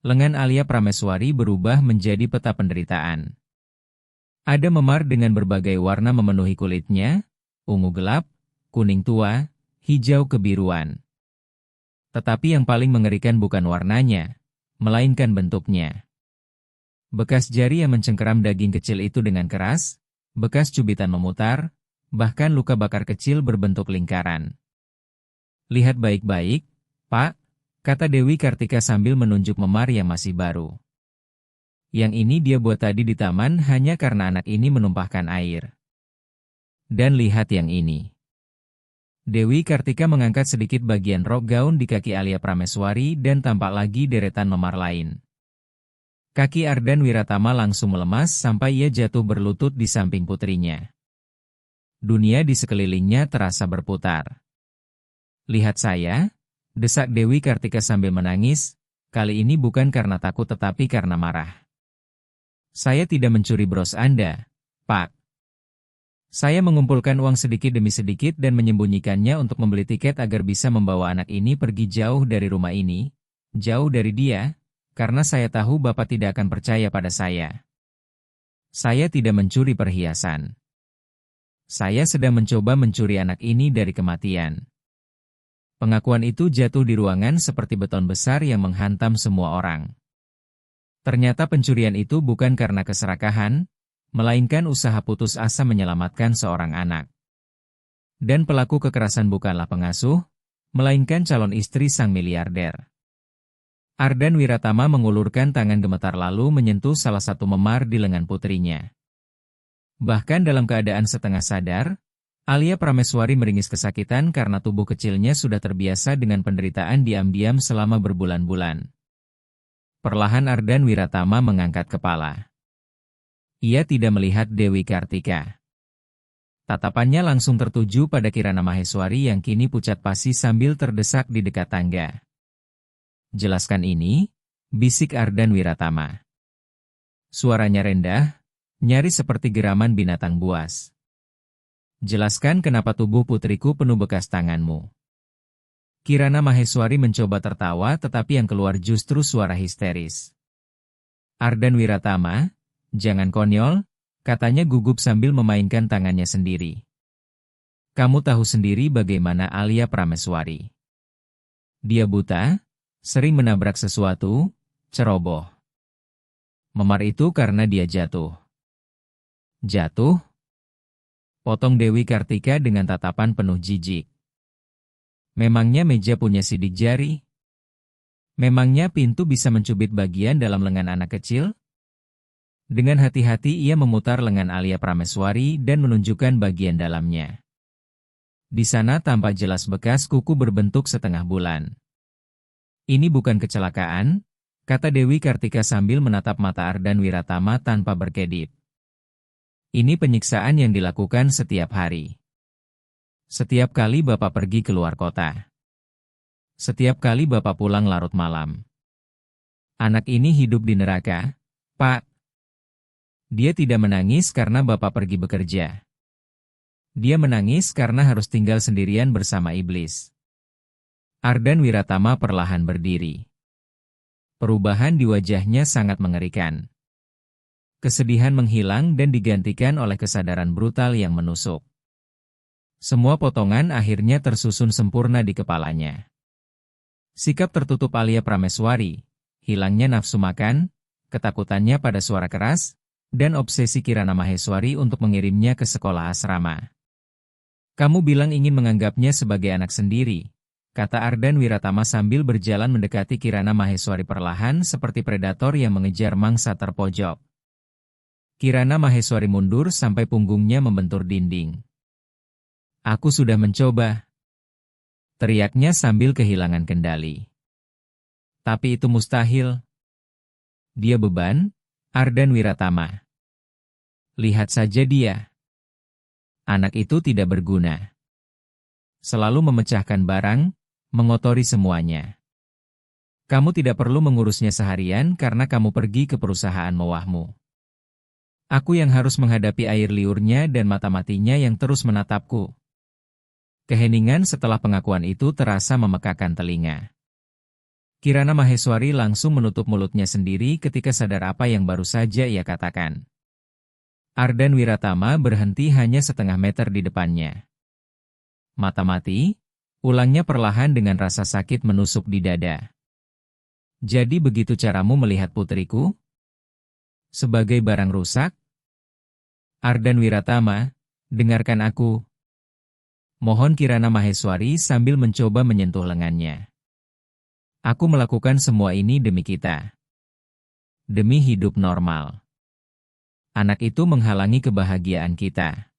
Lengan Alia Prameswari berubah menjadi peta penderitaan. Ada memar dengan berbagai warna memenuhi kulitnya, ungu gelap, kuning tua, hijau kebiruan. Tetapi yang paling mengerikan bukan warnanya, melainkan bentuknya. Bekas jari yang mencengkeram daging kecil itu dengan keras, bekas cubitan memutar, bahkan luka bakar kecil berbentuk lingkaran. Lihat baik-baik, Pak, kata Dewi Kartika sambil menunjuk memar yang masih baru. Yang ini dia buat tadi di taman hanya karena anak ini menumpahkan air. Dan lihat yang ini. Dewi Kartika mengangkat sedikit bagian rok gaun di kaki Alia Prameswari dan tampak lagi deretan memar lain. Kaki Ardan Wiratama langsung melemas sampai ia jatuh berlutut di samping putrinya. Dunia di sekelilingnya terasa berputar. Lihat saya, desak Dewi Kartika sambil menangis, kali ini bukan karena takut tetapi karena marah. Saya tidak mencuri bros Anda, Pak. Saya mengumpulkan uang sedikit demi sedikit dan menyembunyikannya untuk membeli tiket agar bisa membawa anak ini pergi jauh dari rumah ini, jauh dari dia, karena saya tahu Bapak tidak akan percaya pada saya. Saya tidak mencuri perhiasan. Saya sedang mencoba mencuri anak ini dari kematian. Pengakuan itu jatuh di ruangan seperti beton besar yang menghantam semua orang. Ternyata pencurian itu bukan karena keserakahan, melainkan usaha putus asa menyelamatkan seorang anak. Dan pelaku kekerasan bukanlah pengasuh, melainkan calon istri sang miliarder. Ardan Wiratama mengulurkan tangan gemetar lalu menyentuh salah satu memar di lengan putrinya. Bahkan dalam keadaan setengah sadar, Alia Prameswari meringis kesakitan karena tubuh kecilnya sudah terbiasa dengan penderitaan diam-diam selama berbulan-bulan. Perlahan Ardan Wiratama mengangkat kepala. Ia tidak melihat Dewi Kartika. Tatapannya langsung tertuju pada Kirana Maheswari yang kini pucat pasi sambil terdesak di dekat tangga. Jelaskan ini, bisik Ardan Wiratama. Suaranya rendah, nyaris seperti geraman binatang buas. Jelaskan kenapa tubuh putriku penuh bekas tanganmu. Kirana Maheswari mencoba tertawa tetapi yang keluar justru suara histeris. Ardan Wiratama, jangan konyol, katanya gugup sambil memainkan tangannya sendiri. Kamu tahu sendiri bagaimana Alia Prameswari. Dia buta, sering menabrak sesuatu, ceroboh. Memar itu karena dia jatuh. Jatuh? Potong Dewi Kartika dengan tatapan penuh jijik. Memangnya meja punya sidik jari? Memangnya pintu bisa mencubit bagian dalam lengan anak kecil? Dengan hati-hati ia memutar lengan Alia Prameswari dan menunjukkan bagian dalamnya. Di sana tampak jelas bekas kuku berbentuk setengah bulan. Ini bukan kecelakaan, kata Dewi Kartika sambil menatap mata Ardan Wiratama tanpa berkedip. Ini penyiksaan yang dilakukan setiap hari. Setiap kali Bapak pergi keluar kota. Setiap kali Bapak pulang larut malam. Anak ini hidup di neraka, Pak. Dia tidak menangis karena Bapak pergi bekerja. Dia menangis karena harus tinggal sendirian bersama iblis. Ardan Wiratama perlahan berdiri. Perubahan di wajahnya sangat mengerikan. Kesedihan menghilang dan digantikan oleh kesadaran brutal yang menusuk. Semua potongan akhirnya tersusun sempurna di kepalanya. Sikap tertutup Alia Prameswari, hilangnya nafsu makan, ketakutannya pada suara keras, dan obsesi Kirana Maheswari untuk mengirimnya ke sekolah asrama. Kamu bilang ingin menganggapnya sebagai anak sendiri, kata Ardan Wiratama sambil berjalan mendekati Kirana Maheswari perlahan seperti predator yang mengejar mangsa terpojok. Kirana Maheswari mundur sampai punggungnya membentur dinding. Aku sudah mencoba, teriaknya sambil kehilangan kendali. Tapi itu mustahil. Dia beban, Ardan Wiratama. Lihat saja dia. Anak itu tidak berguna. Selalu memecahkan barang, mengotori semuanya. Kamu tidak perlu mengurusnya seharian karena kamu pergi ke perusahaan mewahmu. Aku yang harus menghadapi air liurnya dan mata matinya yang terus menatapku. Keheningan setelah pengakuan itu terasa memekakan telinga. Kirana Maheswari langsung menutup mulutnya sendiri ketika sadar apa yang baru saja ia katakan. Ardan Wiratama berhenti hanya setengah meter di depannya. Mata mati, ulangnya perlahan dengan rasa sakit menusuk di dada. Jadi begitu caramu melihat putriku? Sebagai barang rusak? Ardan Wiratama, dengarkan aku. Mohon Kirana Maheswari sambil mencoba menyentuh lengannya. Aku melakukan semua ini demi kita. Demi hidup normal. Anak itu menghalangi kebahagiaan kita.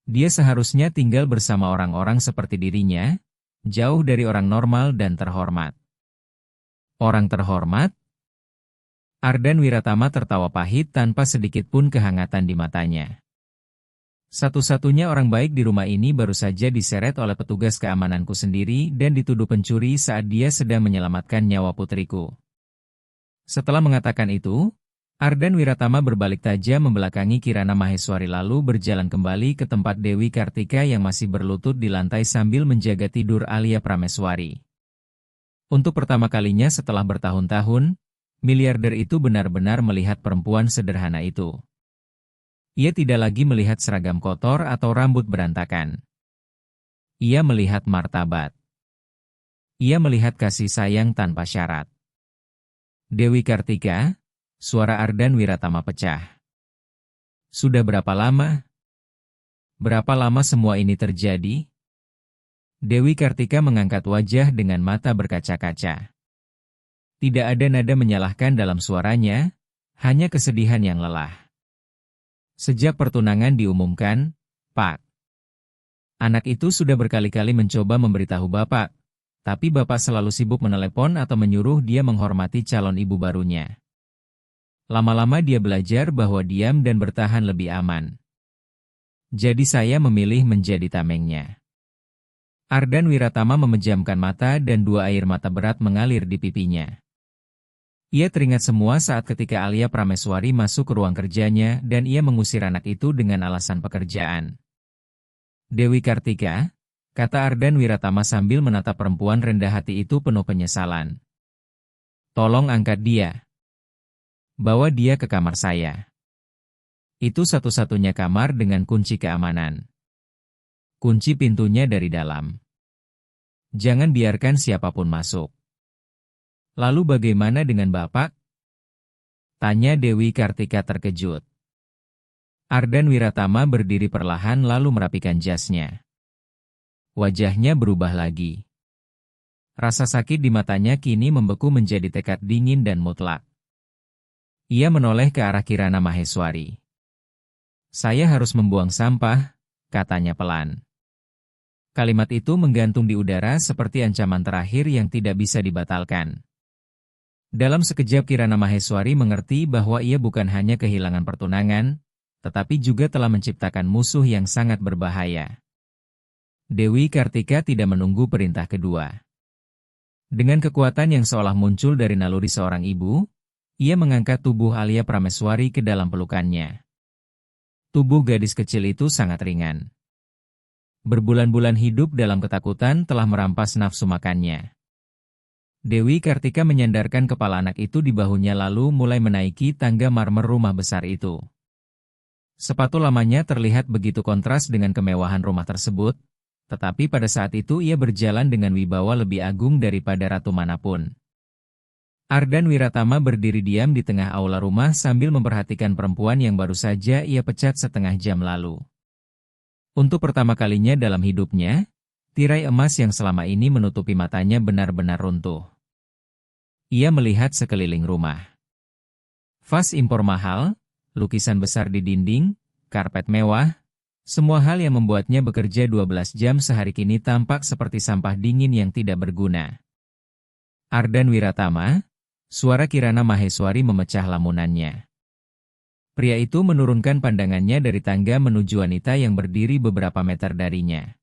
Dia seharusnya tinggal bersama orang-orang seperti dirinya, jauh dari orang normal dan terhormat. Orang terhormat? Ardan Wiratama tertawa pahit tanpa sedikit pun kehangatan di matanya. Satu-satunya orang baik di rumah ini baru saja diseret oleh petugas keamananku sendiri dan dituduh pencuri saat dia sedang menyelamatkan nyawa putriku. Setelah mengatakan itu, Ardan Wiratama berbalik tajam membelakangi Kirana Maheswari lalu berjalan kembali ke tempat Dewi Kartika yang masih berlutut di lantai sambil menjaga tidur Alia Prameswari. Untuk pertama kalinya setelah bertahun-tahun, miliarder itu benar-benar melihat perempuan sederhana itu. Ia tidak lagi melihat seragam kotor atau rambut berantakan. Ia melihat martabat. Ia melihat kasih sayang tanpa syarat. Dewi Kartika, suara Ardan Wiratama pecah. Sudah berapa lama? Berapa lama semua ini terjadi? Dewi Kartika mengangkat wajah dengan mata berkaca-kaca. Tidak ada nada menyalahkan dalam suaranya, hanya kesedihan yang lelah. Sejak pertunangan diumumkan, Pak. Anak itu sudah berkali-kali mencoba memberitahu Bapak, tapi Bapak selalu sibuk menelepon atau menyuruh dia menghormati calon ibu barunya. Lama-lama dia belajar bahwa diam dan bertahan lebih aman. Jadi saya memilih menjadi tamengnya. Ardan Wiratama memejamkan mata dan dua air mata berat mengalir di pipinya. Ia teringat semua saat ketika Alia Prameswari masuk ke ruang kerjanya dan ia mengusir anak itu dengan alasan pekerjaan. Dewi Kartika, kata Ardan Wiratama sambil menatap perempuan rendah hati itu penuh penyesalan. Tolong angkat dia. Bawa dia ke kamar saya. Itu satu-satunya kamar dengan kunci keamanan. Kunci pintunya dari dalam. Jangan biarkan siapapun masuk. Lalu bagaimana dengan Bapak? Tanya Dewi Kartika terkejut. Ardan Wiratama berdiri perlahan lalu merapikan jasnya. Wajahnya berubah lagi. Rasa sakit di matanya kini membeku menjadi tekad dingin dan mutlak. Ia menoleh ke arah Kirana Maheswari. Saya harus membuang sampah, katanya pelan. Kalimat itu menggantung di udara seperti ancaman terakhir yang tidak bisa dibatalkan. Dalam sekejap Kirana Maheswari mengerti bahwa ia bukan hanya kehilangan pertunangan, tetapi juga telah menciptakan musuh yang sangat berbahaya. Dewi Kartika tidak menunggu perintah kedua. Dengan kekuatan yang seolah muncul dari naluri seorang ibu, ia mengangkat tubuh Alia Prameswari ke dalam pelukannya. Tubuh gadis kecil itu sangat ringan. Berbulan-bulan hidup dalam ketakutan telah merampas nafsu makannya. Dewi Kartika menyandarkan kepala anak itu di bahunya lalu mulai menaiki tangga marmer rumah besar itu. Sepatu lamanya terlihat begitu kontras dengan kemewahan rumah tersebut, tetapi pada saat itu ia berjalan dengan wibawa lebih agung daripada ratu manapun. Ardan Wiratama berdiri diam di tengah aula rumah sambil memperhatikan perempuan yang baru saja ia pecat setengah jam lalu. Untuk pertama kalinya dalam hidupnya, tirai emas yang selama ini menutupi matanya benar-benar runtuh. Ia melihat sekeliling rumah. Vas impor mahal, lukisan besar di dinding, karpet mewah, semua hal yang membuatnya bekerja 12 jam sehari kini tampak seperti sampah dingin yang tidak berguna. Ardan Wiratama, suara Kirana Maheswari memecah lamunannya. Pria itu menurunkan pandangannya dari tangga menuju wanita yang berdiri beberapa meter darinya.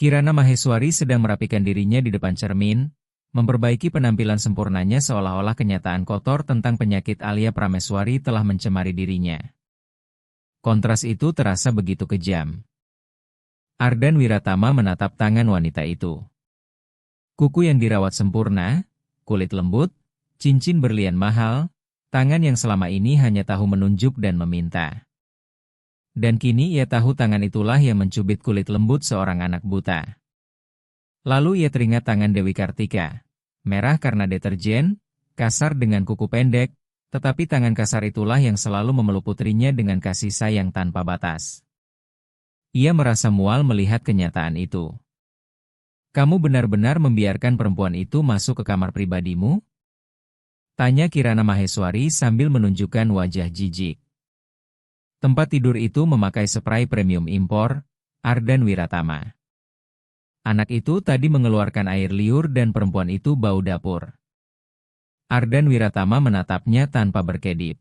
Kirana Maheswari sedang merapikan dirinya di depan cermin, memperbaiki penampilan sempurnanya seolah-olah kenyataan kotor tentang penyakit Alia Prameswari telah mencemari dirinya. Kontras itu terasa begitu kejam. Ardan Wiratama menatap tangan wanita itu. Kuku yang dirawat sempurna, kulit lembut, cincin berlian mahal, tangan yang selama ini hanya tahu menunjuk dan meminta. Dan kini ia tahu tangan itulah yang mencubit kulit lembut seorang anak buta. Lalu ia teringat tangan Dewi Kartika. Merah karena deterjen, kasar dengan kuku pendek, tetapi tangan kasar itulah yang selalu memeluk putrinya dengan kasih sayang tanpa batas. Ia merasa mual melihat kenyataan itu. Kamu benar-benar membiarkan perempuan itu masuk ke kamar pribadimu? Tanya Kirana Maheswari sambil menunjukkan wajah jijik. Tempat tidur itu memakai spray premium impor, Ardan Wiratama. Anak itu tadi mengeluarkan air liur dan perempuan itu bau dapur. Ardan Wiratama menatapnya tanpa berkedip.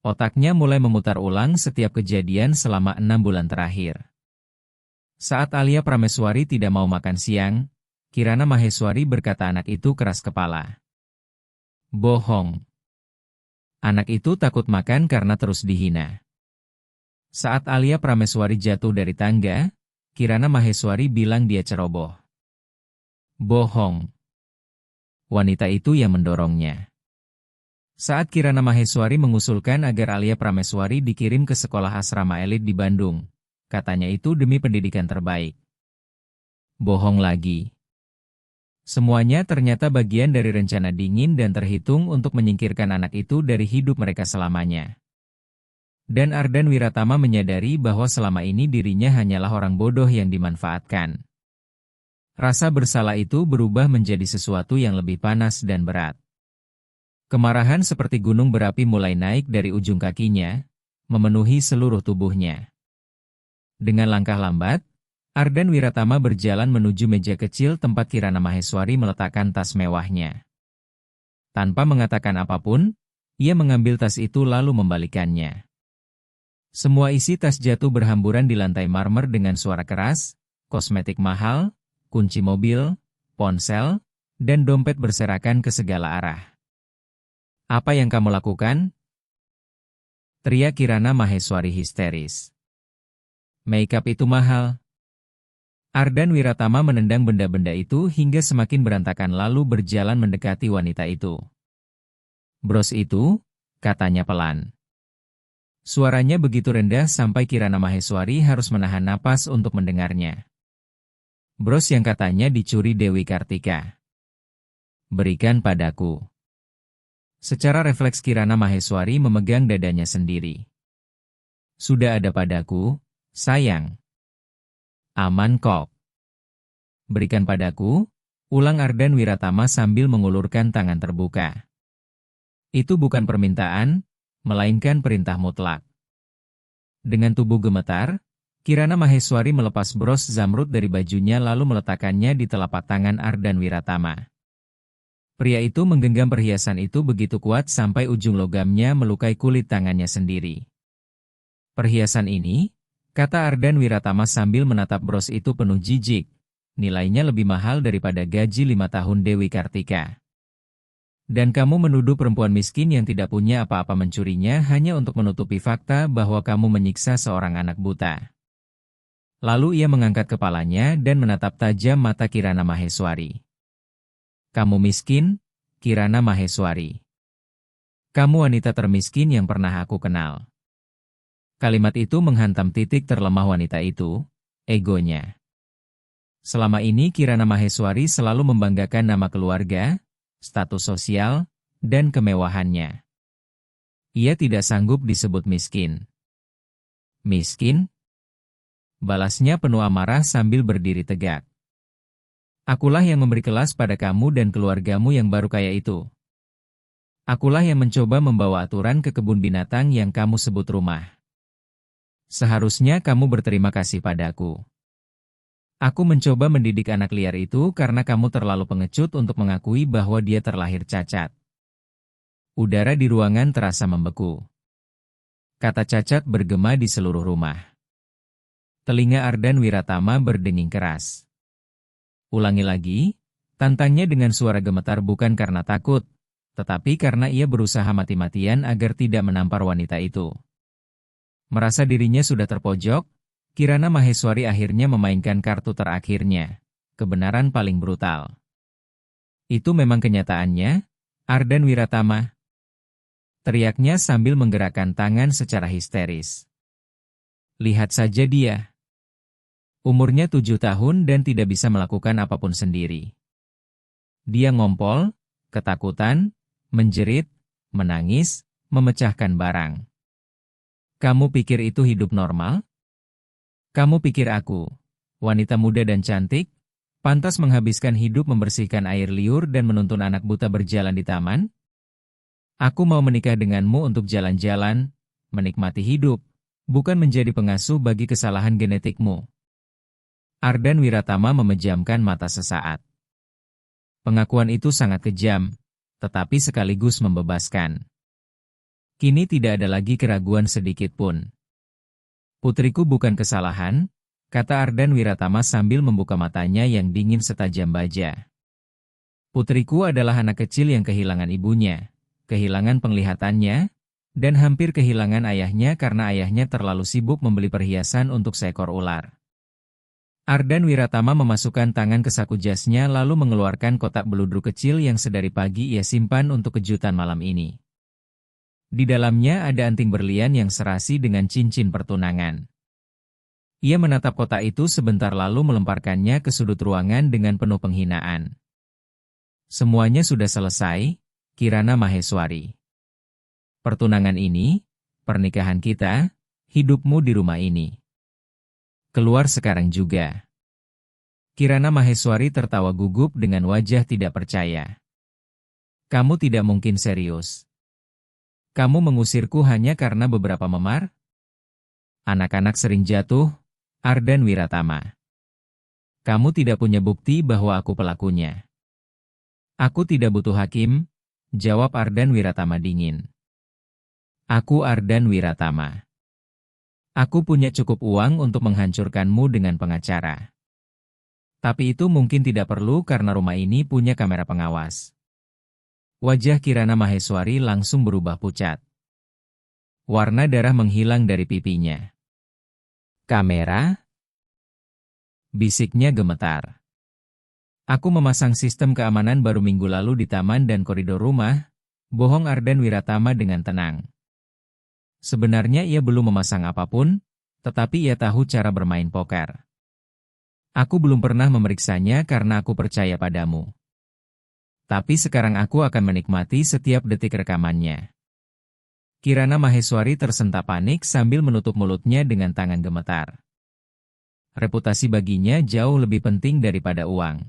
Otaknya mulai memutar ulang setiap kejadian selama 6 bulan terakhir. Saat Alia Prameswari tidak mau makan siang, Kirana Maheswari berkata anak itu keras kepala. Bohong. Anak itu takut makan karena terus dihina. Saat Alia Prameswari jatuh dari tangga, Kirana Maheswari bilang dia ceroboh. Bohong. Wanita itu yang mendorongnya. Saat Kirana Maheswari mengusulkan agar Alia Prameswari dikirim ke sekolah asrama elit di Bandung, katanya itu demi pendidikan terbaik. Bohong lagi. Semuanya ternyata bagian dari rencana dingin dan terhitung untuk menyingkirkan anak itu dari hidup mereka selamanya. Dan Ardan Wiratama menyadari bahwa selama ini dirinya hanyalah orang bodoh yang dimanfaatkan. Rasa bersalah itu berubah menjadi sesuatu yang lebih panas dan berat. Kemarahan seperti gunung berapi mulai naik dari ujung kakinya, memenuhi seluruh tubuhnya. Dengan langkah lambat, Ardan Wiratama berjalan menuju meja kecil tempat Kirana Maheswari meletakkan tas mewahnya. Tanpa mengatakan apapun, ia mengambil tas itu lalu membalikannya. Semua isi tas jatuh berhamburan di lantai marmer dengan suara keras, kosmetik mahal, kunci mobil, ponsel, dan dompet berserakan ke segala arah. Apa yang kamu lakukan? Teriak Kirana Maheswari histeris. Makeup itu mahal. Ardan Wiratama menendang benda-benda itu hingga semakin berantakan lalu berjalan mendekati wanita itu. Bros itu, katanya pelan. Suaranya begitu rendah sampai Kirana Maheswari harus menahan napas untuk mendengarnya. Bros yang katanya dicuri Dewi Kartika. Berikan padaku. Secara refleks Kirana Maheswari memegang dadanya sendiri. Sudah ada padaku, sayang. Aman kok. Berikan padaku, ulang Ardan Wiratama sambil mengulurkan tangan terbuka. Itu bukan permintaan, melainkan perintah mutlak. Dengan tubuh gemetar, Kirana Maheswari melepas bros zamrud dari bajunya lalu meletakkannya di telapak tangan Ardan Wiratama. Pria itu menggenggam perhiasan itu begitu kuat sampai ujung logamnya melukai kulit tangannya sendiri. Perhiasan ini, kata Ardan Wiratama sambil menatap bros itu penuh jijik, nilainya lebih mahal daripada gaji 5 tahun Dewi Kartika. Dan kamu menuduh perempuan miskin yang tidak punya apa-apa mencurinya hanya untuk menutupi fakta bahwa kamu menyiksa seorang anak buta. Lalu ia mengangkat kepalanya dan menatap tajam mata Kirana Maheswari. Kamu miskin, Kirana Maheswari. Kamu wanita termiskin yang pernah aku kenal. Kalimat itu menghantam titik terlemah wanita itu, egonya. Selama ini Kirana Maheswari selalu membanggakan nama keluarga, status sosial, dan kemewahannya. Ia tidak sanggup disebut miskin. Miskin? Balasnya penuh amarah sambil berdiri tegak. Akulah yang memberi kelas pada kamu dan keluargamu yang baru kaya itu. Akulah yang mencoba membawa aturan ke kebun binatang yang kamu sebut rumah. Seharusnya kamu berterima kasih padaku. Aku mencoba mendidik anak liar itu karena kamu terlalu pengecut untuk mengakui bahwa dia terlahir cacat. Udara di ruangan terasa membeku. Kata cacat bergema di seluruh rumah. Telinga Ardan Wiratama berdenging keras. Ulangi lagi, tantangnya dengan suara gemetar bukan karena takut, tetapi karena ia berusaha mati-matian agar tidak menampar wanita itu. Merasa dirinya sudah terpojok, Kirana Maheswari akhirnya memainkan kartu terakhirnya, kebenaran paling brutal. Itu memang kenyataannya, Ardan Wiratama. Teriaknya sambil menggerakkan tangan secara histeris. Lihat saja dia. Umurnya 7 tahun dan tidak bisa melakukan apapun sendiri. Dia ngompol, ketakutan, menjerit, menangis, memecahkan barang. Kamu pikir itu hidup normal? Kamu pikir aku, wanita muda dan cantik, Pantas menghabiskan hidup membersihkan air liur dan menuntun anak buta berjalan di taman? Aku mau menikah denganmu untuk jalan-jalan, menikmati hidup, bukan menjadi pengasuh bagi kesalahan genetikmu. Ardan Wiratama memejamkan mata sesaat. Pengakuan itu sangat kejam, tetapi sekaligus membebaskan. Kini tidak ada lagi keraguan sedikit pun. Putriku bukan kesalahan, kata Ardan Wiratama sambil membuka matanya yang dingin setajam baja. Putriku adalah anak kecil yang kehilangan ibunya, kehilangan penglihatannya, dan hampir kehilangan ayahnya karena ayahnya terlalu sibuk membeli perhiasan untuk seekor ular. Ardan Wiratama memasukkan tangan ke saku jasnya lalu mengeluarkan kotak beludru kecil yang sedari pagi ia simpan untuk kejutan malam ini. Di dalamnya ada anting berlian yang serasi dengan cincin pertunangan. Ia menatap kotak itu sebentar lalu melemparkannya ke sudut ruangan dengan penuh penghinaan. Semuanya sudah selesai, Kirana Maheswari. Pertunangan ini, pernikahan kita, hidupmu di rumah ini. Keluar sekarang juga. Kirana Maheswari tertawa gugup dengan wajah tidak percaya. Kamu tidak mungkin serius. Kamu mengusirku hanya karena beberapa memar? Anak-anak sering jatuh, Ardan Wiratama. Kamu tidak punya bukti bahwa aku pelakunya. Aku tidak butuh hakim, jawab Ardan Wiratama dingin. Aku Ardan Wiratama. Aku punya cukup uang untuk menghancurkanmu dengan pengacara. Tapi itu mungkin tidak perlu karena rumah ini punya kamera pengawas. Wajah Kirana Maheswari langsung berubah pucat. Warna darah menghilang dari pipinya. Kamera? Bisiknya gemetar. Aku memasang sistem keamanan baru minggu lalu di taman dan koridor rumah, bohong Ardan Wiratama dengan tenang. Sebenarnya ia belum memasang apapun, tetapi ia tahu cara bermain poker. Aku belum pernah memeriksanya karena aku percaya padamu. Tapi sekarang aku akan menikmati setiap detik rekamannya. Kirana Maheswari tersentak panik sambil menutup mulutnya dengan tangan gemetar. Reputasi baginya jauh lebih penting daripada uang.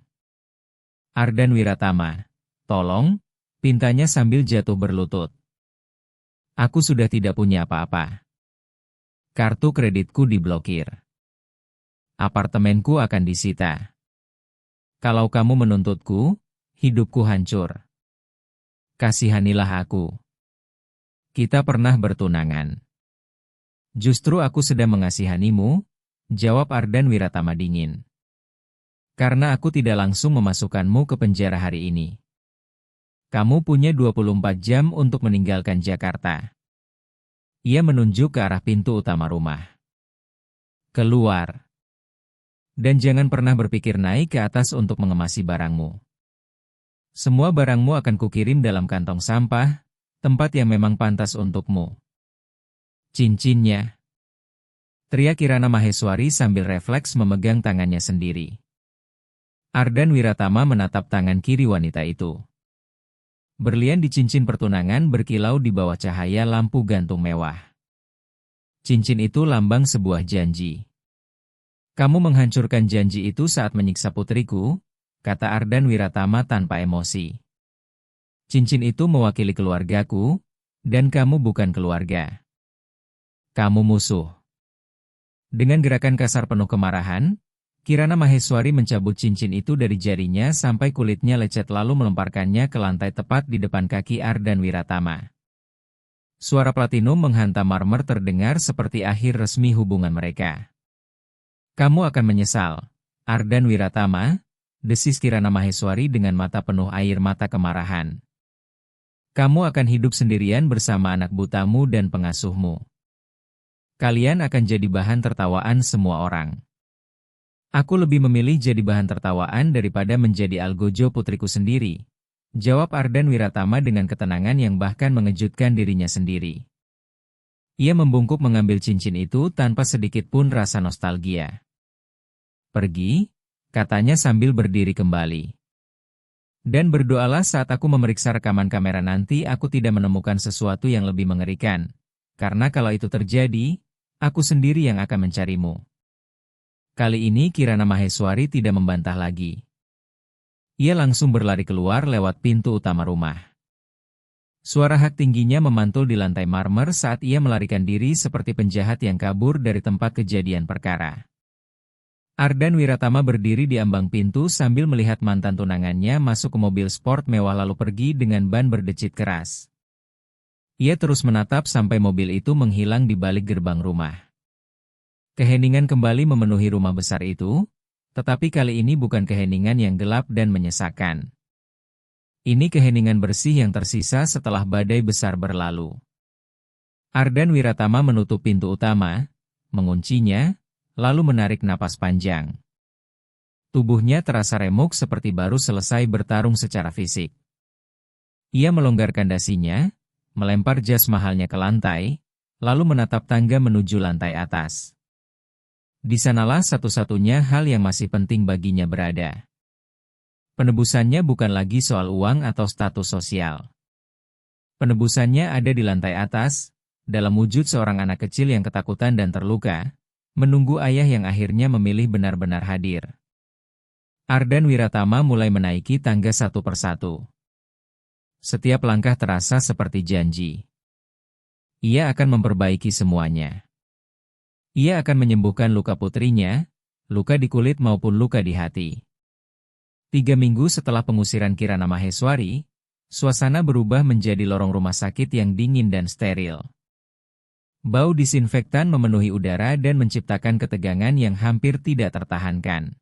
Ardan Wiratama, tolong, pintanya sambil jatuh berlutut. Aku sudah tidak punya apa-apa. Kartu kreditku diblokir. Apartemenku akan disita. Kalau kamu menuntutku, hidupku hancur. Kasihanilah aku. Kita pernah bertunangan. Justru aku sedang mengasihanimu, jawab Ardan Wiratama dingin. Karena aku tidak langsung memasukkanmu ke penjara hari ini. Kamu punya 24 jam untuk meninggalkan Jakarta. Ia menunjuk ke arah pintu utama rumah. Keluar. Dan jangan pernah berpikir naik ke atas untuk mengemasi barangmu. Semua barangmu akan kukirim dalam kantong sampah, tempat yang memang pantas untukmu. Cincinnya. Teriak Kirana Maheswari sambil refleks memegang tangannya sendiri. Ardan Wiratama menatap tangan kiri wanita itu. Berlian di cincin pertunangan berkilau di bawah cahaya lampu gantung mewah. Cincin itu lambang sebuah janji. Kamu menghancurkan janji itu saat menyiksa putriku, kata Ardan Wiratama tanpa emosi. Cincin itu mewakili keluargaku, dan kamu bukan keluarga. Kamu musuh. Dengan gerakan kasar penuh kemarahan, Kirana Maheswari mencabut cincin itu dari jarinya sampai kulitnya lecet lalu melemparkannya ke lantai tepat di depan kaki Ardan Wiratama. Suara platinum menghantam marmer terdengar seperti akhir resmi hubungan mereka. Kamu akan menyesal, Ardan Wiratama, desis Kirana Maheswari dengan mata penuh air mata kemarahan. Kamu akan hidup sendirian bersama anak butamu dan pengasuhmu. Kalian akan jadi bahan tertawaan semua orang. Aku lebih memilih jadi bahan tertawaan daripada menjadi algojo putriku sendiri, jawab Ardan Wiratama dengan ketenangan yang bahkan mengejutkan dirinya sendiri. Ia membungkuk mengambil cincin itu tanpa sedikit pun rasa nostalgia. Pergi, katanya sambil berdiri kembali. Dan berdoalah saat aku memeriksa rekaman kamera nanti aku tidak menemukan sesuatu yang lebih mengerikan. Karena kalau itu terjadi, aku sendiri yang akan mencarimu. Kali ini Kirana Maheswari tidak membantah lagi. Ia langsung berlari keluar lewat pintu utama rumah. Suara hak tingginya memantul di lantai marmer saat ia melarikan diri seperti penjahat yang kabur dari tempat kejadian perkara. Ardan Wiratama berdiri di ambang pintu sambil melihat mantan tunangannya masuk ke mobil sport mewah lalu pergi dengan ban berdecit keras. Ia terus menatap sampai mobil itu menghilang di balik gerbang rumah. Keheningan kembali memenuhi rumah besar itu, tetapi kali ini bukan keheningan yang gelap dan menyesakkan. Ini keheningan bersih yang tersisa setelah badai besar berlalu. Ardan Wiratama menutup pintu utama, menguncinya, lalu menarik napas panjang. Tubuhnya terasa remuk seperti baru selesai bertarung secara fisik. Ia melonggarkan dasinya, melempar jas mahalnya ke lantai, lalu menatap tangga menuju lantai atas. Di sanalah satu-satunya hal yang masih penting baginya berada. Penebusannya bukan lagi soal uang atau status sosial. Penebusannya ada di lantai atas, dalam wujud seorang anak kecil yang ketakutan dan terluka, menunggu ayah yang akhirnya memilih benar-benar hadir. Ardan Wiratama mulai menaiki tangga satu persatu. Setiap langkah terasa seperti janji. Ia akan memperbaiki semuanya. Ia akan menyembuhkan luka putrinya, luka di kulit maupun luka di hati. 3 minggu setelah pengusiran Kirana Maheswari, suasana berubah menjadi lorong rumah sakit yang dingin dan steril. Bau disinfektan memenuhi udara dan menciptakan ketegangan yang hampir tidak tertahankan.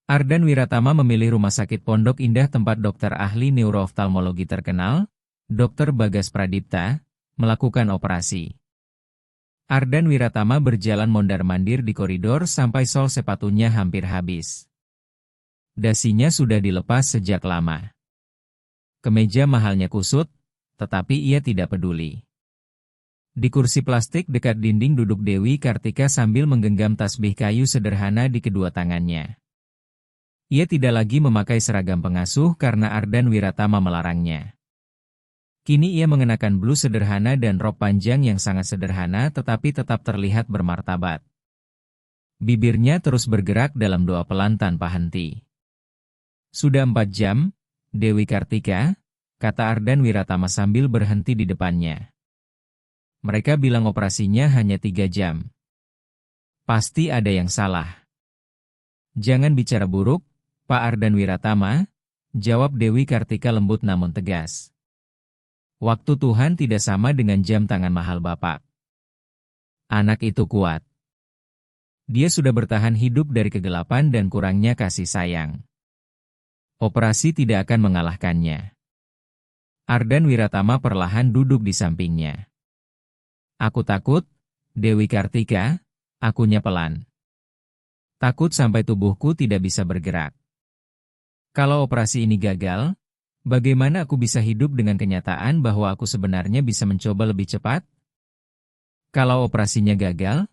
Ardan Wiratama memilih Rumah Sakit Pondok Indah tempat dokter ahli neurooftalmologi terkenal, Dr. Bagas Pradipta, melakukan operasi. Ardan Wiratama berjalan mondar-mandir di koridor sampai sol sepatunya hampir habis. Dasinya sudah dilepas sejak lama. Kemeja mahalnya kusut, tetapi ia tidak peduli. Di kursi plastik dekat dinding duduk Dewi Kartika sambil menggenggam tasbih kayu sederhana di kedua tangannya. Ia tidak lagi memakai seragam pengasuh karena Ardan Wiratama melarangnya. Kini ia mengenakan blus sederhana dan rok panjang yang sangat sederhana tetapi tetap terlihat bermartabat. Bibirnya terus bergerak dalam doa pelan tanpa henti. Sudah 4 jam, Dewi Kartika, kata Ardan Wiratama sambil berhenti di depannya. Mereka bilang operasinya hanya 3 jam. Pasti ada yang salah. Jangan bicara buruk, Pak Ardan Wiratama, jawab Dewi Kartika lembut namun tegas. Waktu Tuhan tidak sama dengan jam tangan mahal Bapak. Anak itu kuat. Dia sudah bertahan hidup dari kegelapan dan kurangnya kasih sayang. Operasi tidak akan mengalahkannya. Ardan Wiratama perlahan duduk di sampingnya. Aku takut, Dewi Kartika, akunya pelan. Takut sampai tubuhku tidak bisa bergerak. Kalau operasi ini gagal, bagaimana aku bisa hidup dengan kenyataan bahwa aku sebenarnya bisa mencoba lebih cepat? Kalau operasinya gagal?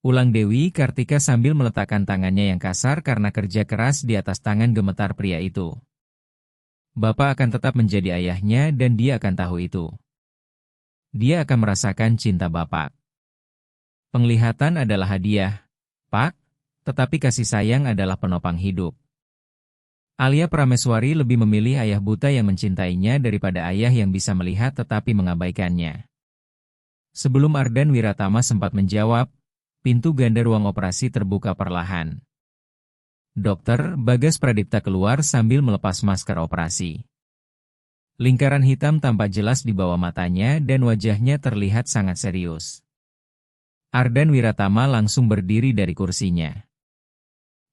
Ulang Dewi Kartika sambil meletakkan tangannya yang kasar karena kerja keras di atas tangan gemetar pria itu. Bapak akan tetap menjadi ayahnya dan dia akan tahu itu. Dia akan merasakan cinta Bapak. Penglihatan adalah hadiah, Pak, tetapi kasih sayang adalah penopang hidup. Alia Prameswari lebih memilih ayah buta yang mencintainya daripada ayah yang bisa melihat tetapi mengabaikannya. Sebelum Ardan Wiratama sempat menjawab, pintu ganda ruang operasi terbuka perlahan. Dokter Bagas Pradipta keluar sambil melepas masker operasi. Lingkaran hitam tampak jelas di bawah matanya dan wajahnya terlihat sangat serius. Ardan Wiratama langsung berdiri dari kursinya.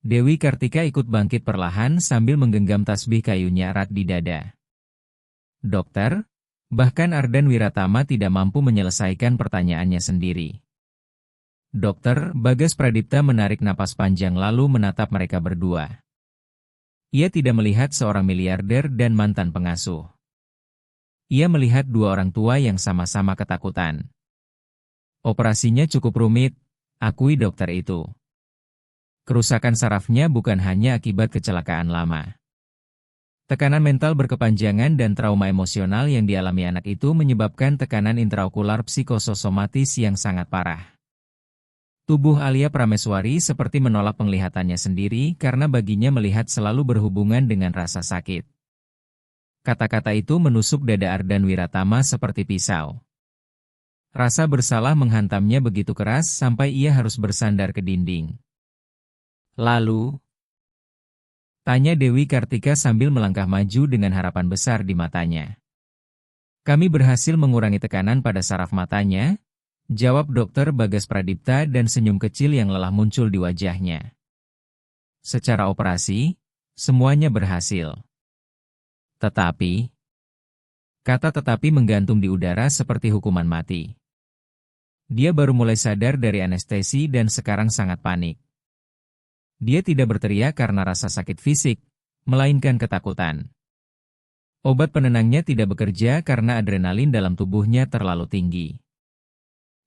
Dewi Kartika ikut bangkit perlahan sambil menggenggam tasbih kayunya erat di dada. Dokter, bahkan Ardan Wiratama tidak mampu menyelesaikan pertanyaannya sendiri. Dokter Bagas Pradipta menarik napas panjang lalu menatap mereka berdua. Ia tidak melihat seorang miliarder dan mantan pengasuh. Ia melihat 2 orang tua yang sama-sama ketakutan. Operasinya cukup rumit, akui dokter itu. Kerusakan sarafnya bukan hanya akibat kecelakaan lama. Tekanan mental berkepanjangan dan trauma emosional yang dialami anak itu menyebabkan tekanan intraokular psikososomatis yang sangat parah. Tubuh Alia Prameswari seperti menolak penglihatannya sendiri karena baginya melihat selalu berhubungan dengan rasa sakit. Kata-kata itu menusuk dada Ardan Wiratama seperti pisau. Rasa bersalah menghantamnya begitu keras sampai ia harus bersandar ke dinding. Lalu, tanya Dewi Kartika sambil melangkah maju dengan harapan besar di matanya. Kami berhasil mengurangi tekanan pada saraf matanya, jawab Dokter Bagas Pradipta dan senyum kecil yang lelah muncul di wajahnya. Secara operasi, semuanya berhasil. Tetapi, kata tetapi menggantung di udara seperti hukuman mati. Dia baru mulai sadar dari anestesi dan sekarang sangat panik. Dia tidak berteriak karena rasa sakit fisik, melainkan ketakutan. Obat penenangnya tidak bekerja karena adrenalin dalam tubuhnya terlalu tinggi.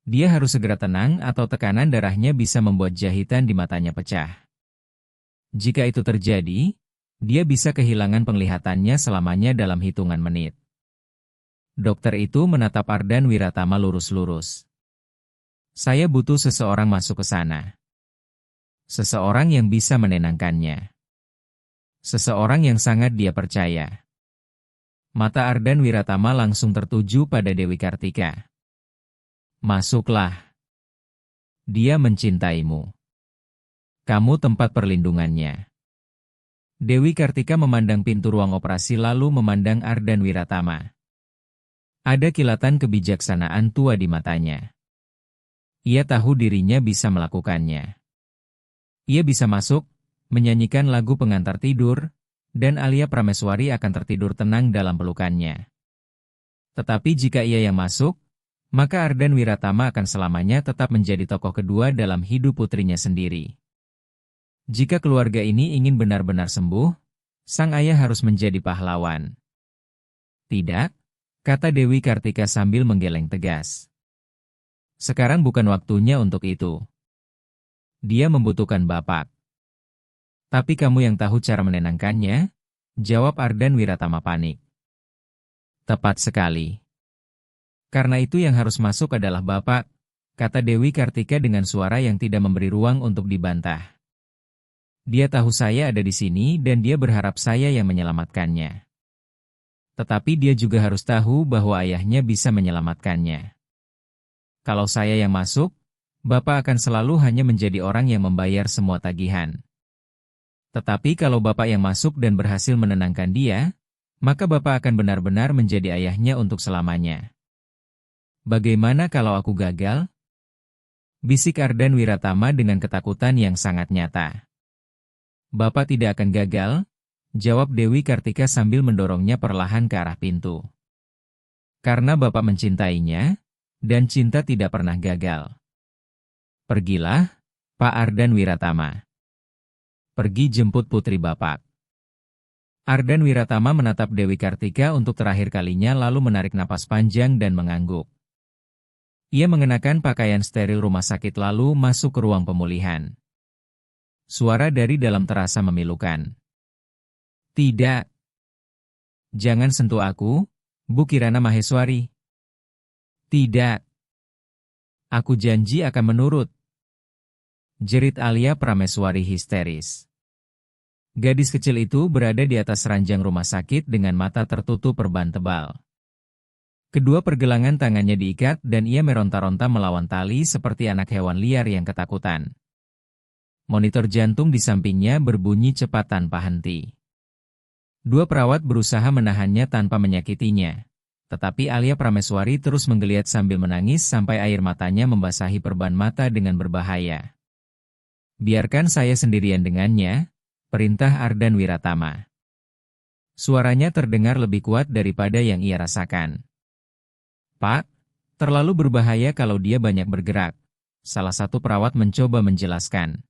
Dia harus segera tenang atau tekanan darahnya bisa membuat jahitan di matanya pecah. Jika itu terjadi, dia bisa kehilangan penglihatannya selamanya dalam hitungan menit. Dokter itu menatap Ardan Wiratama lurus-lurus. Saya butuh seseorang masuk ke sana. Seseorang yang bisa menenangkannya. Seseorang yang sangat dia percaya. Mata Ardan Wiratama langsung tertuju pada Dewi Kartika. Masuklah. Dia mencintaimu. Kamu tempat perlindungannya. Dewi Kartika memandang pintu ruang operasi lalu memandang Ardan Wiratama. Ada kilatan kebijaksanaan tua di matanya. Ia tahu dirinya bisa melakukannya. Ia bisa masuk, menyanyikan lagu pengantar tidur, dan Alia Prameswari akan tertidur tenang dalam pelukannya. Tetapi jika ia yang masuk, maka Ardan Wiratama akan selamanya tetap menjadi tokoh kedua dalam hidup putrinya sendiri. Jika keluarga ini ingin benar-benar sembuh, sang ayah harus menjadi pahlawan. Tidak, kata Dewi Kartika sambil menggeleng tegas. Sekarang bukan waktunya untuk itu. Dia membutuhkan Bapak. Tapi kamu yang tahu cara menenangkannya, jawab Ardan Wiratama panik. Tepat sekali. Karena itu yang harus masuk adalah Bapak, kata Dewi Kartika dengan suara yang tidak memberi ruang untuk dibantah. Dia tahu saya ada di sini dan dia berharap saya yang menyelamatkannya. Tetapi dia juga harus tahu bahwa ayahnya bisa menyelamatkannya. Kalau saya yang masuk, Bapak akan selalu hanya menjadi orang yang membayar semua tagihan. Tetapi kalau Bapak yang masuk dan berhasil menenangkan dia, maka Bapak akan benar-benar menjadi ayahnya untuk selamanya. Bagaimana kalau aku gagal? Bisik Ardan Wiratama dengan ketakutan yang sangat nyata. Bapak tidak akan gagal, jawab Dewi Kartika sambil mendorongnya perlahan ke arah pintu. Karena Bapak mencintainya, dan cinta tidak pernah gagal. Pergilah, Pak Ardan Wiratama. Pergi jemput putri Bapak. Ardan Wiratama menatap Dewi Kartika untuk terakhir kalinya lalu menarik napas panjang dan mengangguk. Ia mengenakan pakaian steril rumah sakit lalu masuk ke ruang pemulihan. Suara dari dalam terasa memilukan. Tidak. Jangan sentuh aku, Bu Kirana Maheswari. Tidak. Aku janji akan menurut. Jerit Alia Prameswari histeris. Gadis kecil itu berada di atas ranjang rumah sakit dengan mata tertutup perban tebal. Kedua pergelangan tangannya diikat dan ia meronta-ronta melawan tali seperti anak hewan liar yang ketakutan. Monitor jantung di sampingnya berbunyi cepat tanpa henti. Dua perawat berusaha menahannya tanpa menyakitinya. Tetapi Alia Prameswari terus menggeliat sambil menangis sampai air matanya membasahi perban mata dengan berbahaya. Biarkan saya sendirian dengannya, perintah Ardan Wiratama. Suaranya terdengar lebih kuat daripada yang ia rasakan. Pak, terlalu berbahaya kalau dia banyak bergerak. Salah satu perawat mencoba menjelaskan.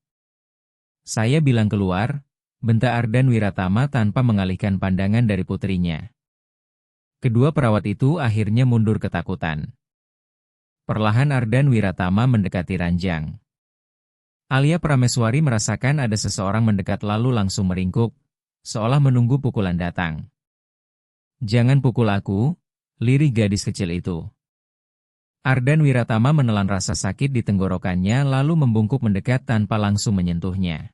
Saya bilang keluar, bentak Ardan Wiratama tanpa mengalihkan pandangan dari putrinya. Kedua perawat itu akhirnya mundur ketakutan. Perlahan Ardan Wiratama mendekati ranjang. Alia Prameswari merasakan ada seseorang mendekat lalu langsung meringkuk, seolah menunggu pukulan datang. Jangan pukul aku, lirih gadis kecil itu. Ardan Wiratama menelan rasa sakit di tenggorokannya lalu membungkuk mendekat tanpa langsung menyentuhnya.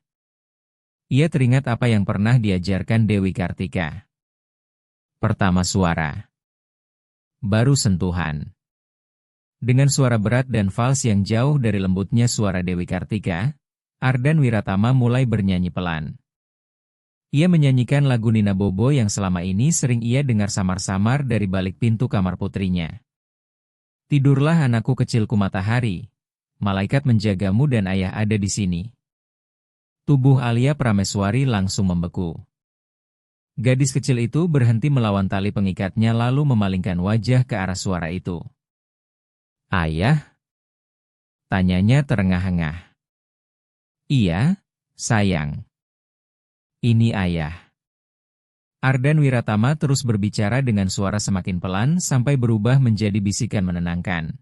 Ia teringat apa yang pernah diajarkan Dewi Kartika. Pertama suara. Baru sentuhan. Dengan suara berat dan fals yang jauh dari lembutnya suara Dewi Kartika, Ardan Wiratama mulai bernyanyi pelan. Ia menyanyikan lagu Nina Bobo yang selama ini sering ia dengar samar-samar dari balik pintu kamar putrinya. Tidurlah anakku kecilku matahari, malaikat menjagamu dan ayah ada di sini. Tubuh Alia Prameswari langsung membeku. Gadis kecil itu berhenti melawan tali pengikatnya lalu memalingkan wajah ke arah suara itu. Ayah? Tanyanya terengah-engah. Iya, sayang. Ini ayah. Ardan Wiratama terus berbicara dengan suara semakin pelan sampai berubah menjadi bisikan menenangkan.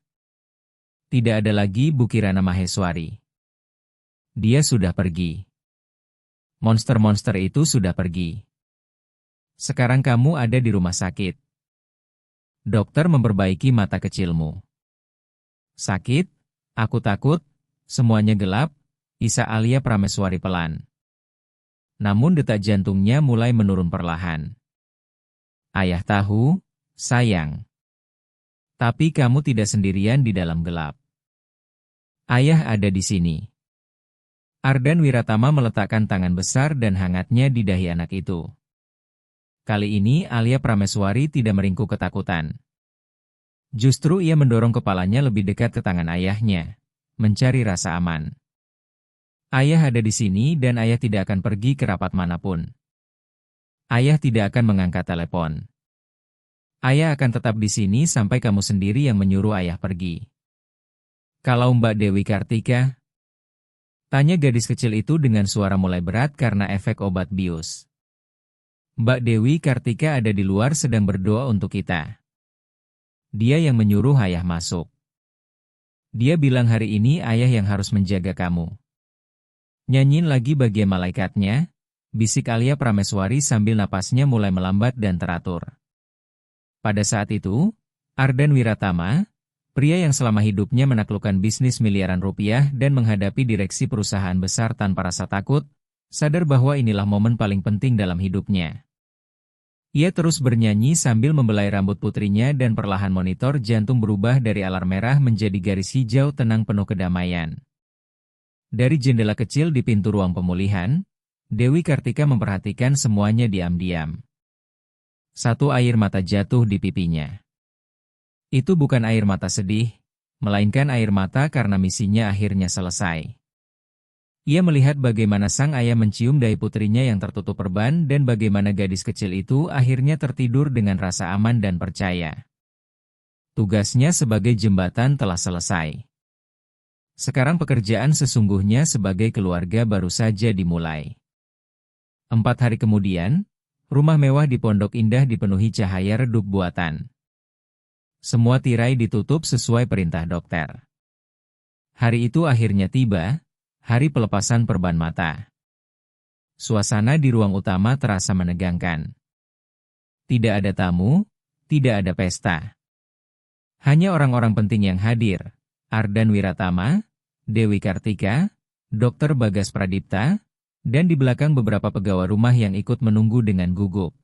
Tidak ada lagi Bu Kirana Maheswari. Dia sudah pergi. Monster-monster itu sudah pergi. Sekarang kamu ada di rumah sakit. Dokter memperbaiki mata kecilmu. Sakit? Aku takut. Semuanya gelap. Isa Alia Prameswari pelan. Namun detak jantungnya mulai menurun perlahan. Ayah tahu, sayang. Tapi kamu tidak sendirian di dalam gelap. Ayah ada di sini. Ardan Wiratama meletakkan tangan besar dan hangatnya di dahi anak itu. Kali ini Alia Prameswari tidak meringkuk ketakutan. Justru ia mendorong kepalanya lebih dekat ke tangan ayahnya, mencari rasa aman. Ayah ada di sini dan ayah tidak akan pergi ke rapat manapun. Ayah tidak akan mengangkat telepon. Ayah akan tetap di sini sampai kamu sendiri yang menyuruh ayah pergi. Kalau Mbak Dewi Kartika? Tanya gadis kecil itu dengan suara mulai berat karena efek obat bius. Mbak Dewi Kartika ada di luar sedang berdoa untuk kita. Dia yang menyuruh ayah masuk. Dia bilang hari ini ayah yang harus menjaga kamu. Nyanyiin lagi bagian malaikatnya, bisik Alia Prameswari sambil napasnya mulai melambat dan teratur. Pada saat itu, Ardan Wiratama, pria yang selama hidupnya menaklukkan bisnis miliaran rupiah dan menghadapi direksi perusahaan besar tanpa rasa takut, sadar bahwa inilah momen paling penting dalam hidupnya. Ia terus bernyanyi sambil membelai rambut putrinya dan perlahan monitor jantung berubah dari alarm merah menjadi garis hijau tenang penuh kedamaian. Dari jendela kecil di pintu ruang pemulihan, Dewi Kartika memperhatikan semuanya diam-diam. Satu air mata jatuh di pipinya. Itu bukan air mata sedih, melainkan air mata karena misinya akhirnya selesai. Ia melihat bagaimana sang ayah mencium dahi putrinya yang tertutup perban dan bagaimana gadis kecil itu akhirnya tertidur dengan rasa aman dan percaya. Tugasnya sebagai jembatan telah selesai. Sekarang pekerjaan sesungguhnya sebagai keluarga baru saja dimulai. 4 hari kemudian, rumah mewah di Pondok Indah dipenuhi cahaya redup buatan. Semua tirai ditutup sesuai perintah dokter. Hari itu akhirnya tiba, hari pelepasan perban mata. Suasana di ruang utama terasa menegangkan. Tidak ada tamu, tidak ada pesta. Hanya orang-orang penting yang hadir, Ardan Wiratama, Dewi Kartika, Dr. Bagas Pradipta, dan di belakang beberapa pegawai rumah yang ikut menunggu dengan gugup.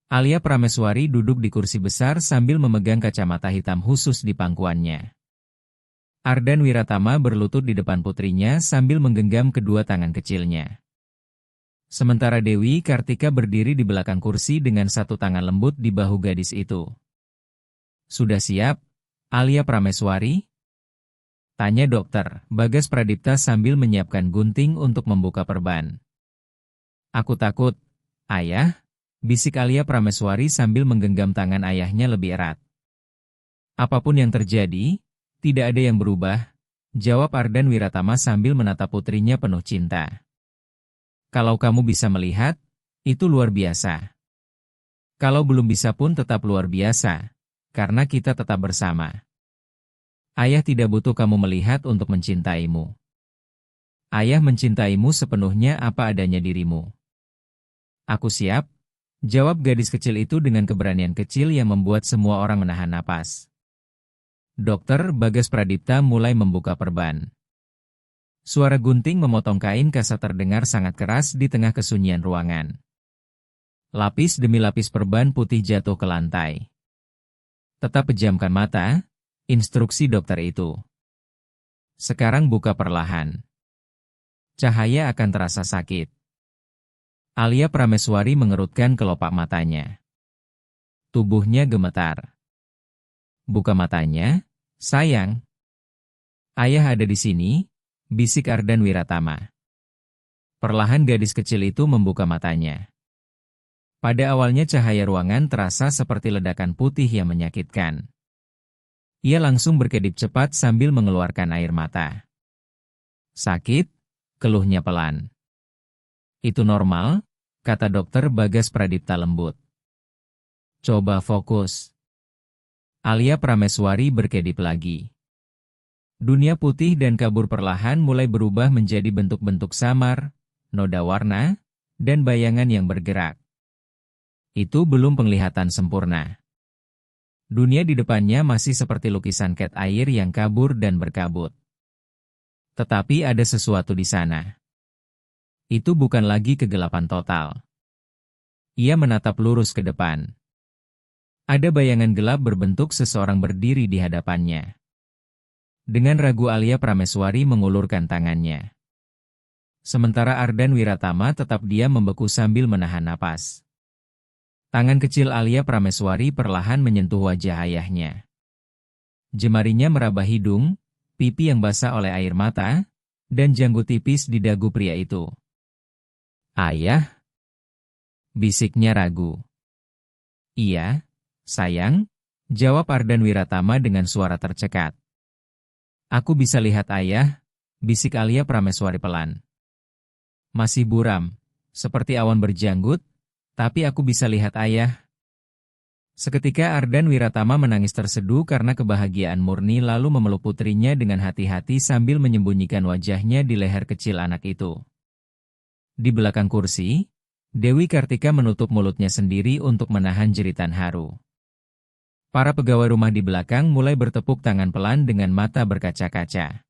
Alia Prameswari duduk di kursi besar sambil memegang kacamata hitam khusus di pangkuannya. Ardan Wiratama berlutut di depan putrinya sambil menggenggam kedua tangan kecilnya. Sementara Dewi Kartika berdiri di belakang kursi dengan satu tangan lembut di bahu gadis itu. Sudah siap, Alia Prameswari? Tanya dokter Bagas Pradipta sambil menyiapkan gunting untuk membuka perban. Aku takut, ayah, bisik Alia Prameswari sambil menggenggam tangan ayahnya lebih erat. Apapun yang terjadi, tidak ada yang berubah, jawab Ardan Wiratama sambil menatap putrinya penuh cinta. Kalau kamu bisa melihat, itu luar biasa. Kalau belum bisa pun tetap luar biasa, karena kita tetap bersama. Ayah tidak butuh kamu melihat untuk mencintaimu. Ayah mencintaimu sepenuhnya apa adanya dirimu. Aku siap, jawab gadis kecil itu dengan keberanian kecil yang membuat semua orang menahan napas. Dokter Bagas Pradipta mulai membuka perban. Suara gunting memotong kain kasar terdengar sangat keras di tengah kesunyian ruangan. Lapis demi lapis perban putih jatuh ke lantai. Tetap pejamkan mata, instruksi dokter itu. Sekarang buka perlahan. Cahaya akan terasa sakit. Alia Prameswari mengerutkan kelopak matanya. Tubuhnya gemetar. Buka matanya, sayang. Ayah ada di sini, bisik Ardan Wiratama. Perlahan gadis kecil itu membuka matanya. Pada awalnya cahaya ruangan terasa seperti ledakan putih yang menyakitkan. Ia langsung berkedip cepat sambil mengeluarkan air mata. Sakit? Keluhnya pelan. Itu normal, kata dokter Bagas Pradipta lembut. Coba fokus. Alia Prameswari berkedip lagi. Dunia putih dan kabur perlahan mulai berubah menjadi bentuk-bentuk samar, noda warna, dan bayangan yang bergerak. Itu belum penglihatan sempurna. Dunia di depannya masih seperti lukisan cat air yang kabur dan berkabut. Tetapi ada sesuatu di sana. Itu bukan lagi kegelapan total. Ia menatap lurus ke depan. Ada bayangan gelap berbentuk seseorang berdiri di hadapannya. Dengan ragu Alia Prameswari mengulurkan tangannya. Sementara Ardan Wiratama tetap diam membeku sambil menahan napas. Tangan kecil Alia Prameswari perlahan menyentuh wajah ayahnya. Jemarinya meraba hidung, pipi yang basah oleh air mata, dan janggut tipis di dagu pria itu. Ayah? Bisiknya ragu. Iya. Sayang, jawab Ardan Wiratama dengan suara tercekat. Aku bisa lihat ayah, bisik Alia Prameswari pelan. Masih buram, seperti awan berjanggut, tapi aku bisa lihat ayah. Seketika Ardan Wiratama menangis terseduh karena kebahagiaan murni lalu memeluk putrinya dengan hati-hati sambil menyembunyikan wajahnya di leher kecil anak itu. Di belakang kursi, Dewi Kartika menutup mulutnya sendiri untuk menahan jeritan haru. Para pegawai rumah di belakang mulai bertepuk tangan pelan dengan mata berkaca-kaca.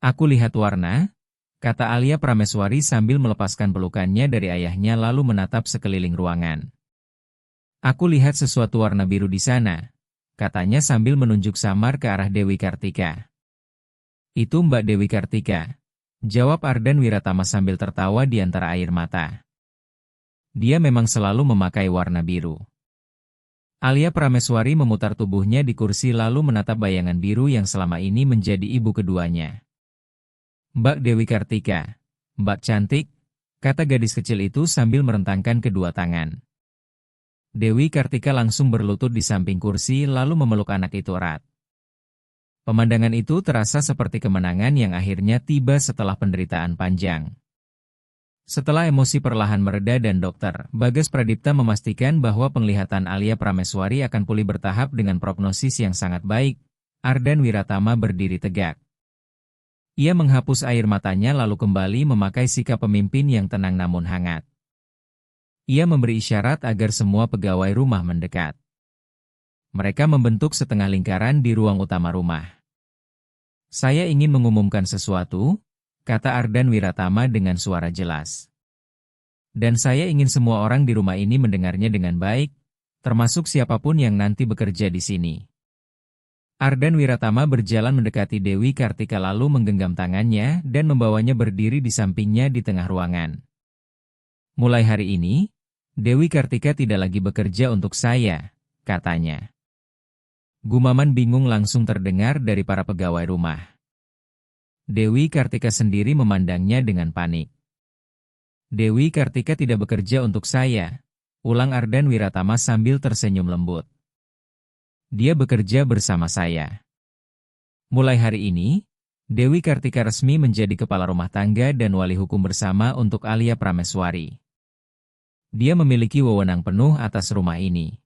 Aku lihat warna, kata Alia Prameswari sambil melepaskan pelukannya dari ayahnya lalu menatap sekeliling ruangan. Aku lihat sesuatu warna biru di sana, katanya sambil menunjuk samar ke arah Dewi Kartika. Itu Mbak Dewi Kartika, jawab Ardan Wiratama sambil tertawa di antara air mata. Dia memang selalu memakai warna biru. Alia Prameswari memutar tubuhnya di kursi lalu menatap bayangan biru yang selama ini menjadi ibu keduanya. Mbak Dewi Kartika, Mbak cantik, kata gadis kecil itu sambil merentangkan kedua tangan. Dewi Kartika langsung berlutut di samping kursi lalu memeluk anak itu erat. Pemandangan itu terasa seperti kemenangan yang akhirnya tiba setelah penderitaan panjang. Setelah emosi perlahan mereda dan dokter Bagas Pradipta memastikan bahwa penglihatan Alia Prameswari akan pulih bertahap dengan prognosis yang sangat baik, Ardan Wiratama berdiri tegak. Ia menghapus air matanya lalu kembali memakai sikap pemimpin yang tenang namun hangat. Ia memberi isyarat agar semua pegawai rumah mendekat. Mereka membentuk setengah lingkaran di ruang utama rumah. Saya ingin mengumumkan sesuatu, kata Ardan Wiratama dengan suara jelas. Dan saya ingin semua orang di rumah ini mendengarnya dengan baik, termasuk siapapun yang nanti bekerja di sini. Ardan Wiratama berjalan mendekati Dewi Kartika lalu menggenggam tangannya dan membawanya berdiri di sampingnya di tengah ruangan. Mulai hari ini, Dewi Kartika tidak lagi bekerja untuk saya, katanya. Gumaman bingung langsung terdengar dari para pegawai rumah. Dewi Kartika sendiri memandangnya dengan panik. Dewi Kartika tidak bekerja untuk saya, ulang Ardan Wiratama sambil tersenyum lembut. Dia bekerja bersama saya. Mulai hari ini, Dewi Kartika resmi menjadi kepala rumah tangga dan wali hukum bersama untuk Alia Prameswari. Dia memiliki wewenang penuh atas rumah ini.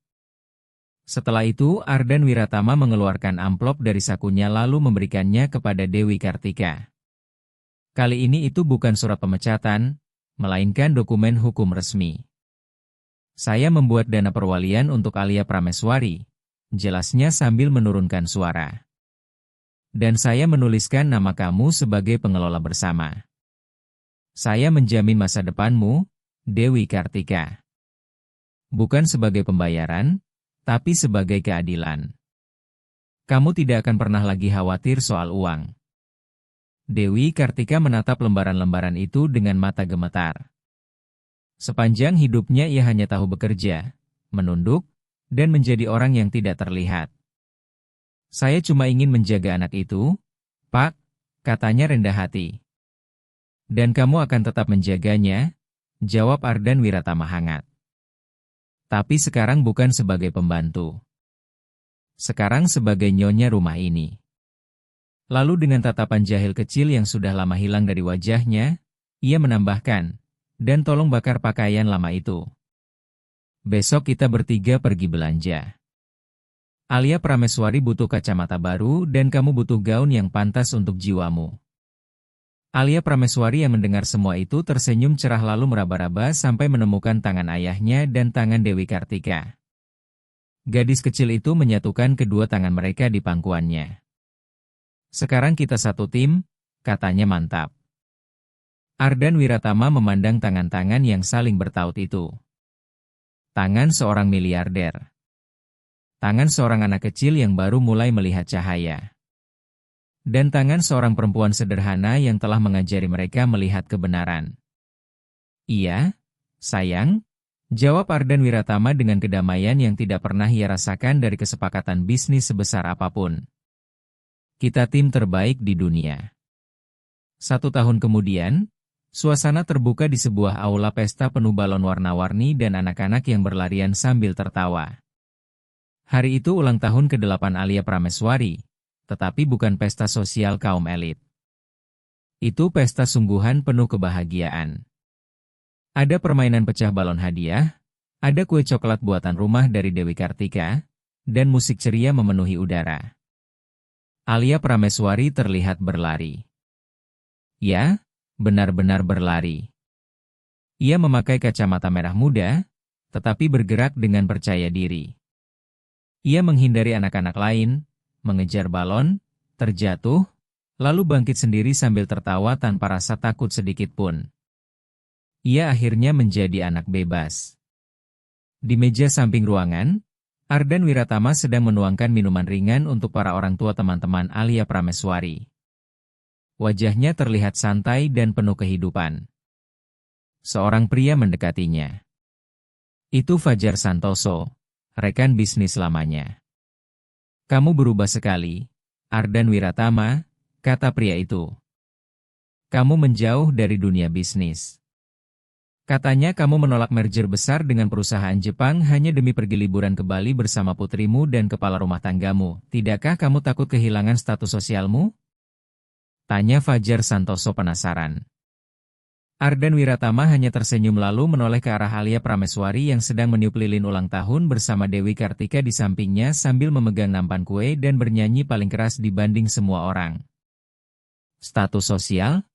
Setelah itu, Ardan Wiratama mengeluarkan amplop dari sakunya lalu memberikannya kepada Dewi Kartika. Kali ini itu bukan surat pemecatan, melainkan dokumen hukum resmi. Saya membuat dana perwalian untuk Alia Prameswari, jelasnya sambil menurunkan suara. Dan saya menuliskan nama kamu sebagai pengelola bersama. Saya menjamin masa depanmu, Dewi Kartika. Bukan sebagai pembayaran, tapi sebagai keadilan. Kamu tidak akan pernah lagi khawatir soal uang. Dewi Kartika menatap lembaran-lembaran itu dengan mata gemetar. Sepanjang hidupnya ia hanya tahu bekerja, menunduk, dan menjadi orang yang tidak terlihat. Saya cuma ingin menjaga anak itu, Pak, katanya rendah hati. Dan kamu akan tetap menjaganya, jawab Ardan Wiratama hangat. Tapi sekarang bukan sebagai pembantu. Sekarang sebagai nyonya rumah ini. Lalu dengan tatapan jahil kecil yang sudah lama hilang dari wajahnya, ia menambahkan, dan tolong bakar pakaian lama itu. Besok kita bertiga pergi belanja. Alia Prameswari butuh kacamata baru dan kamu butuh gaun yang pantas untuk jiwamu. Alia Prameswari yang mendengar semua itu tersenyum cerah lalu meraba-raba sampai menemukan tangan ayahnya dan tangan Dewi Kartika. Gadis kecil itu menyatukan kedua tangan mereka di pangkuannya. Sekarang kita satu tim, katanya mantap. Ardan Wiratama memandang tangan-tangan yang saling bertaut itu. Tangan seorang miliarder. Tangan seorang anak kecil yang baru mulai melihat cahaya. Dan tangan seorang perempuan sederhana yang telah mengajari mereka melihat kebenaran. Iya, sayang, jawab Ardan Wiratama dengan kedamaian yang tidak pernah ia rasakan dari kesepakatan bisnis sebesar apapun. Kita tim terbaik di dunia. 1 tahun kemudian, suasana terbuka di sebuah aula pesta penuh balon warna-warni dan anak-anak yang berlarian sambil tertawa. Hari itu ulang tahun ke-8 Alia Prameswari, tetapi bukan pesta sosial kaum elit. Itu pesta sungguhan penuh kebahagiaan. Ada permainan pecah balon hadiah, ada kue coklat buatan rumah dari Dewi Kartika, dan musik ceria memenuhi udara. Alia Prameswari terlihat berlari. Ya, benar-benar berlari. Ia memakai kacamata merah muda, tetapi bergerak dengan percaya diri. Ia menghindari anak-anak lain, mengejar balon, terjatuh, lalu bangkit sendiri sambil tertawa tanpa rasa takut sedikit pun. Ia akhirnya menjadi anak bebas. Di meja samping ruangan, Ardan Wiratama sedang menuangkan minuman ringan untuk para orang tua teman-teman Alia Prameswari. Wajahnya terlihat santai dan penuh kehidupan. Seorang pria mendekatinya. Itu Fajar Santoso, rekan bisnis lamanya. Kamu berubah sekali, Ardan Wiratama, kata pria itu. Kamu menjauh dari dunia bisnis. Katanya kamu menolak merger besar dengan perusahaan Jepang hanya demi pergi liburan ke Bali bersama putrimu dan kepala rumah tanggamu. Tidakkah kamu takut kehilangan status sosialmu? Tanya Fajar Santoso penasaran. Ardan Wiratama hanya tersenyum lalu menoleh ke arah Alia Prameswari yang sedang meniup lilin ulang tahun bersama Dewi Kartika di sampingnya sambil memegang nampan kue dan bernyanyi paling keras dibanding semua orang. Status sosial?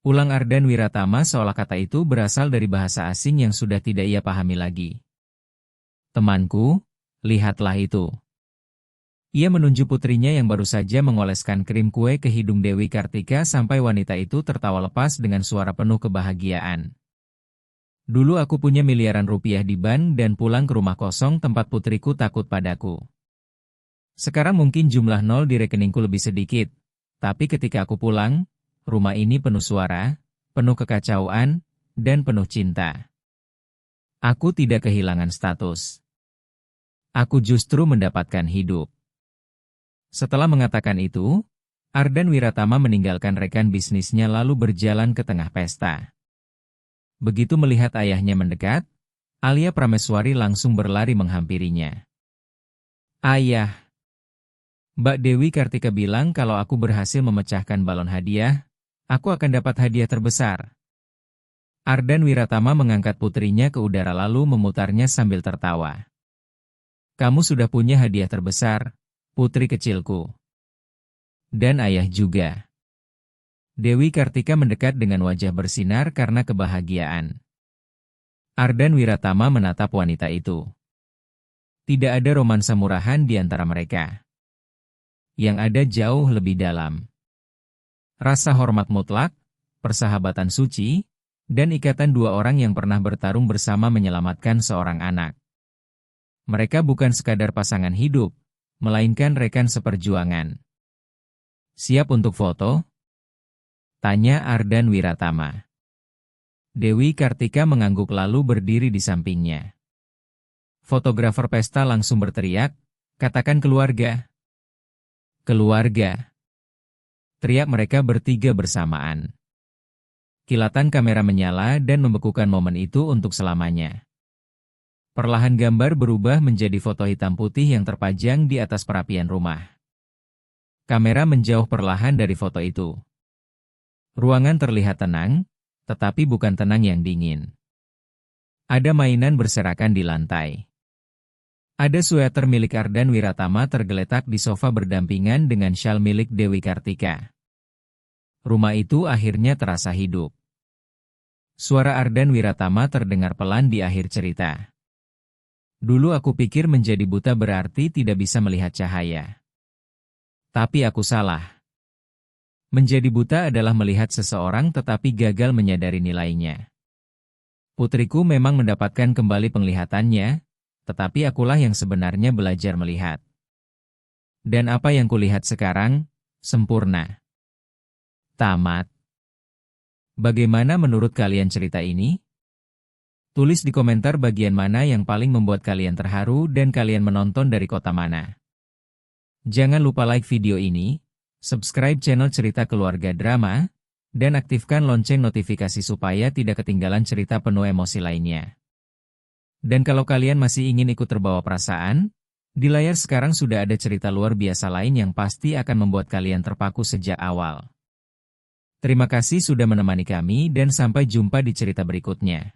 Ulang Ardan Wiratama seolah kata itu berasal dari bahasa asing yang sudah tidak ia pahami lagi. Temanku, lihatlah itu. Ia menunjuk putrinya yang baru saja mengoleskan krim kue ke hidung Dewi Kartika sampai wanita itu tertawa lepas dengan suara penuh kebahagiaan. Dulu aku punya miliaran rupiah di bank dan pulang ke rumah kosong tempat putriku takut padaku. Sekarang mungkin jumlah nol di rekeningku lebih sedikit, tapi ketika aku pulang, rumah ini penuh suara, penuh kekacauan, dan penuh cinta. Aku tidak kehilangan status. Aku justru mendapatkan hidup. Setelah mengatakan itu, Ardan Wiratama meninggalkan rekan bisnisnya lalu berjalan ke tengah pesta. Begitu melihat ayahnya mendekat, Alia Prameswari langsung berlari menghampirinya. Ayah! Mbak Dewi Kartika bilang kalau aku berhasil memecahkan balon hadiah, aku akan dapat hadiah terbesar. Ardan Wiratama mengangkat putrinya ke udara lalu memutarnya sambil tertawa. Kamu sudah punya hadiah terbesar, putri kecilku. Dan ayah juga. Dewi Kartika mendekat dengan wajah bersinar karena kebahagiaan. Ardan Wiratama menatap wanita itu. Tidak ada romansa murahan di antara mereka. Yang ada jauh lebih dalam. Rasa hormat mutlak, persahabatan suci, dan ikatan dua orang yang pernah bertarung bersama menyelamatkan seorang anak. Mereka bukan sekadar pasangan hidup, melainkan rekan seperjuangan. Siap untuk foto? Tanya Ardan Wiratama. Dewi Kartika mengangguk lalu berdiri di sampingnya. Fotografer pesta langsung berteriak, "Katakan keluarga." "Keluarga!" teriak mereka bertiga bersamaan. Kilatan kamera menyala dan membekukan momen itu untuk selamanya. Perlahan gambar berubah menjadi foto hitam putih yang terpajang di atas perapian rumah. Kamera menjauh perlahan dari foto itu. Ruangan terlihat tenang, tetapi bukan tenang yang dingin. Ada mainan berserakan di lantai. Ada sweater milik Ardan Wiratama tergeletak di sofa berdampingan dengan syal milik Dewi Kartika. Rumah itu akhirnya terasa hidup. Suara Ardan Wiratama terdengar pelan di akhir cerita. "Dulu aku pikir menjadi buta berarti tidak bisa melihat cahaya. Tapi aku salah. Menjadi buta adalah melihat seseorang tetapi gagal menyadari nilainya. Putriku memang mendapatkan kembali penglihatannya, tetapi akulah yang sebenarnya belajar melihat. Dan apa yang kulihat sekarang, sempurna." Tamat. Bagaimana menurut kalian cerita ini? Tulis di komentar bagian mana yang paling membuat kalian terharu dan kalian menonton dari kota mana. Jangan lupa like video ini, subscribe channel Cerita Keluarga Drama, dan aktifkan lonceng notifikasi supaya tidak ketinggalan cerita penuh emosi lainnya. Dan kalau kalian masih ingin ikut terbawa perasaan, di layar sekarang sudah ada cerita luar biasa lain yang pasti akan membuat kalian terpaku sejak awal. Terima kasih sudah menemani kami dan sampai jumpa di cerita berikutnya.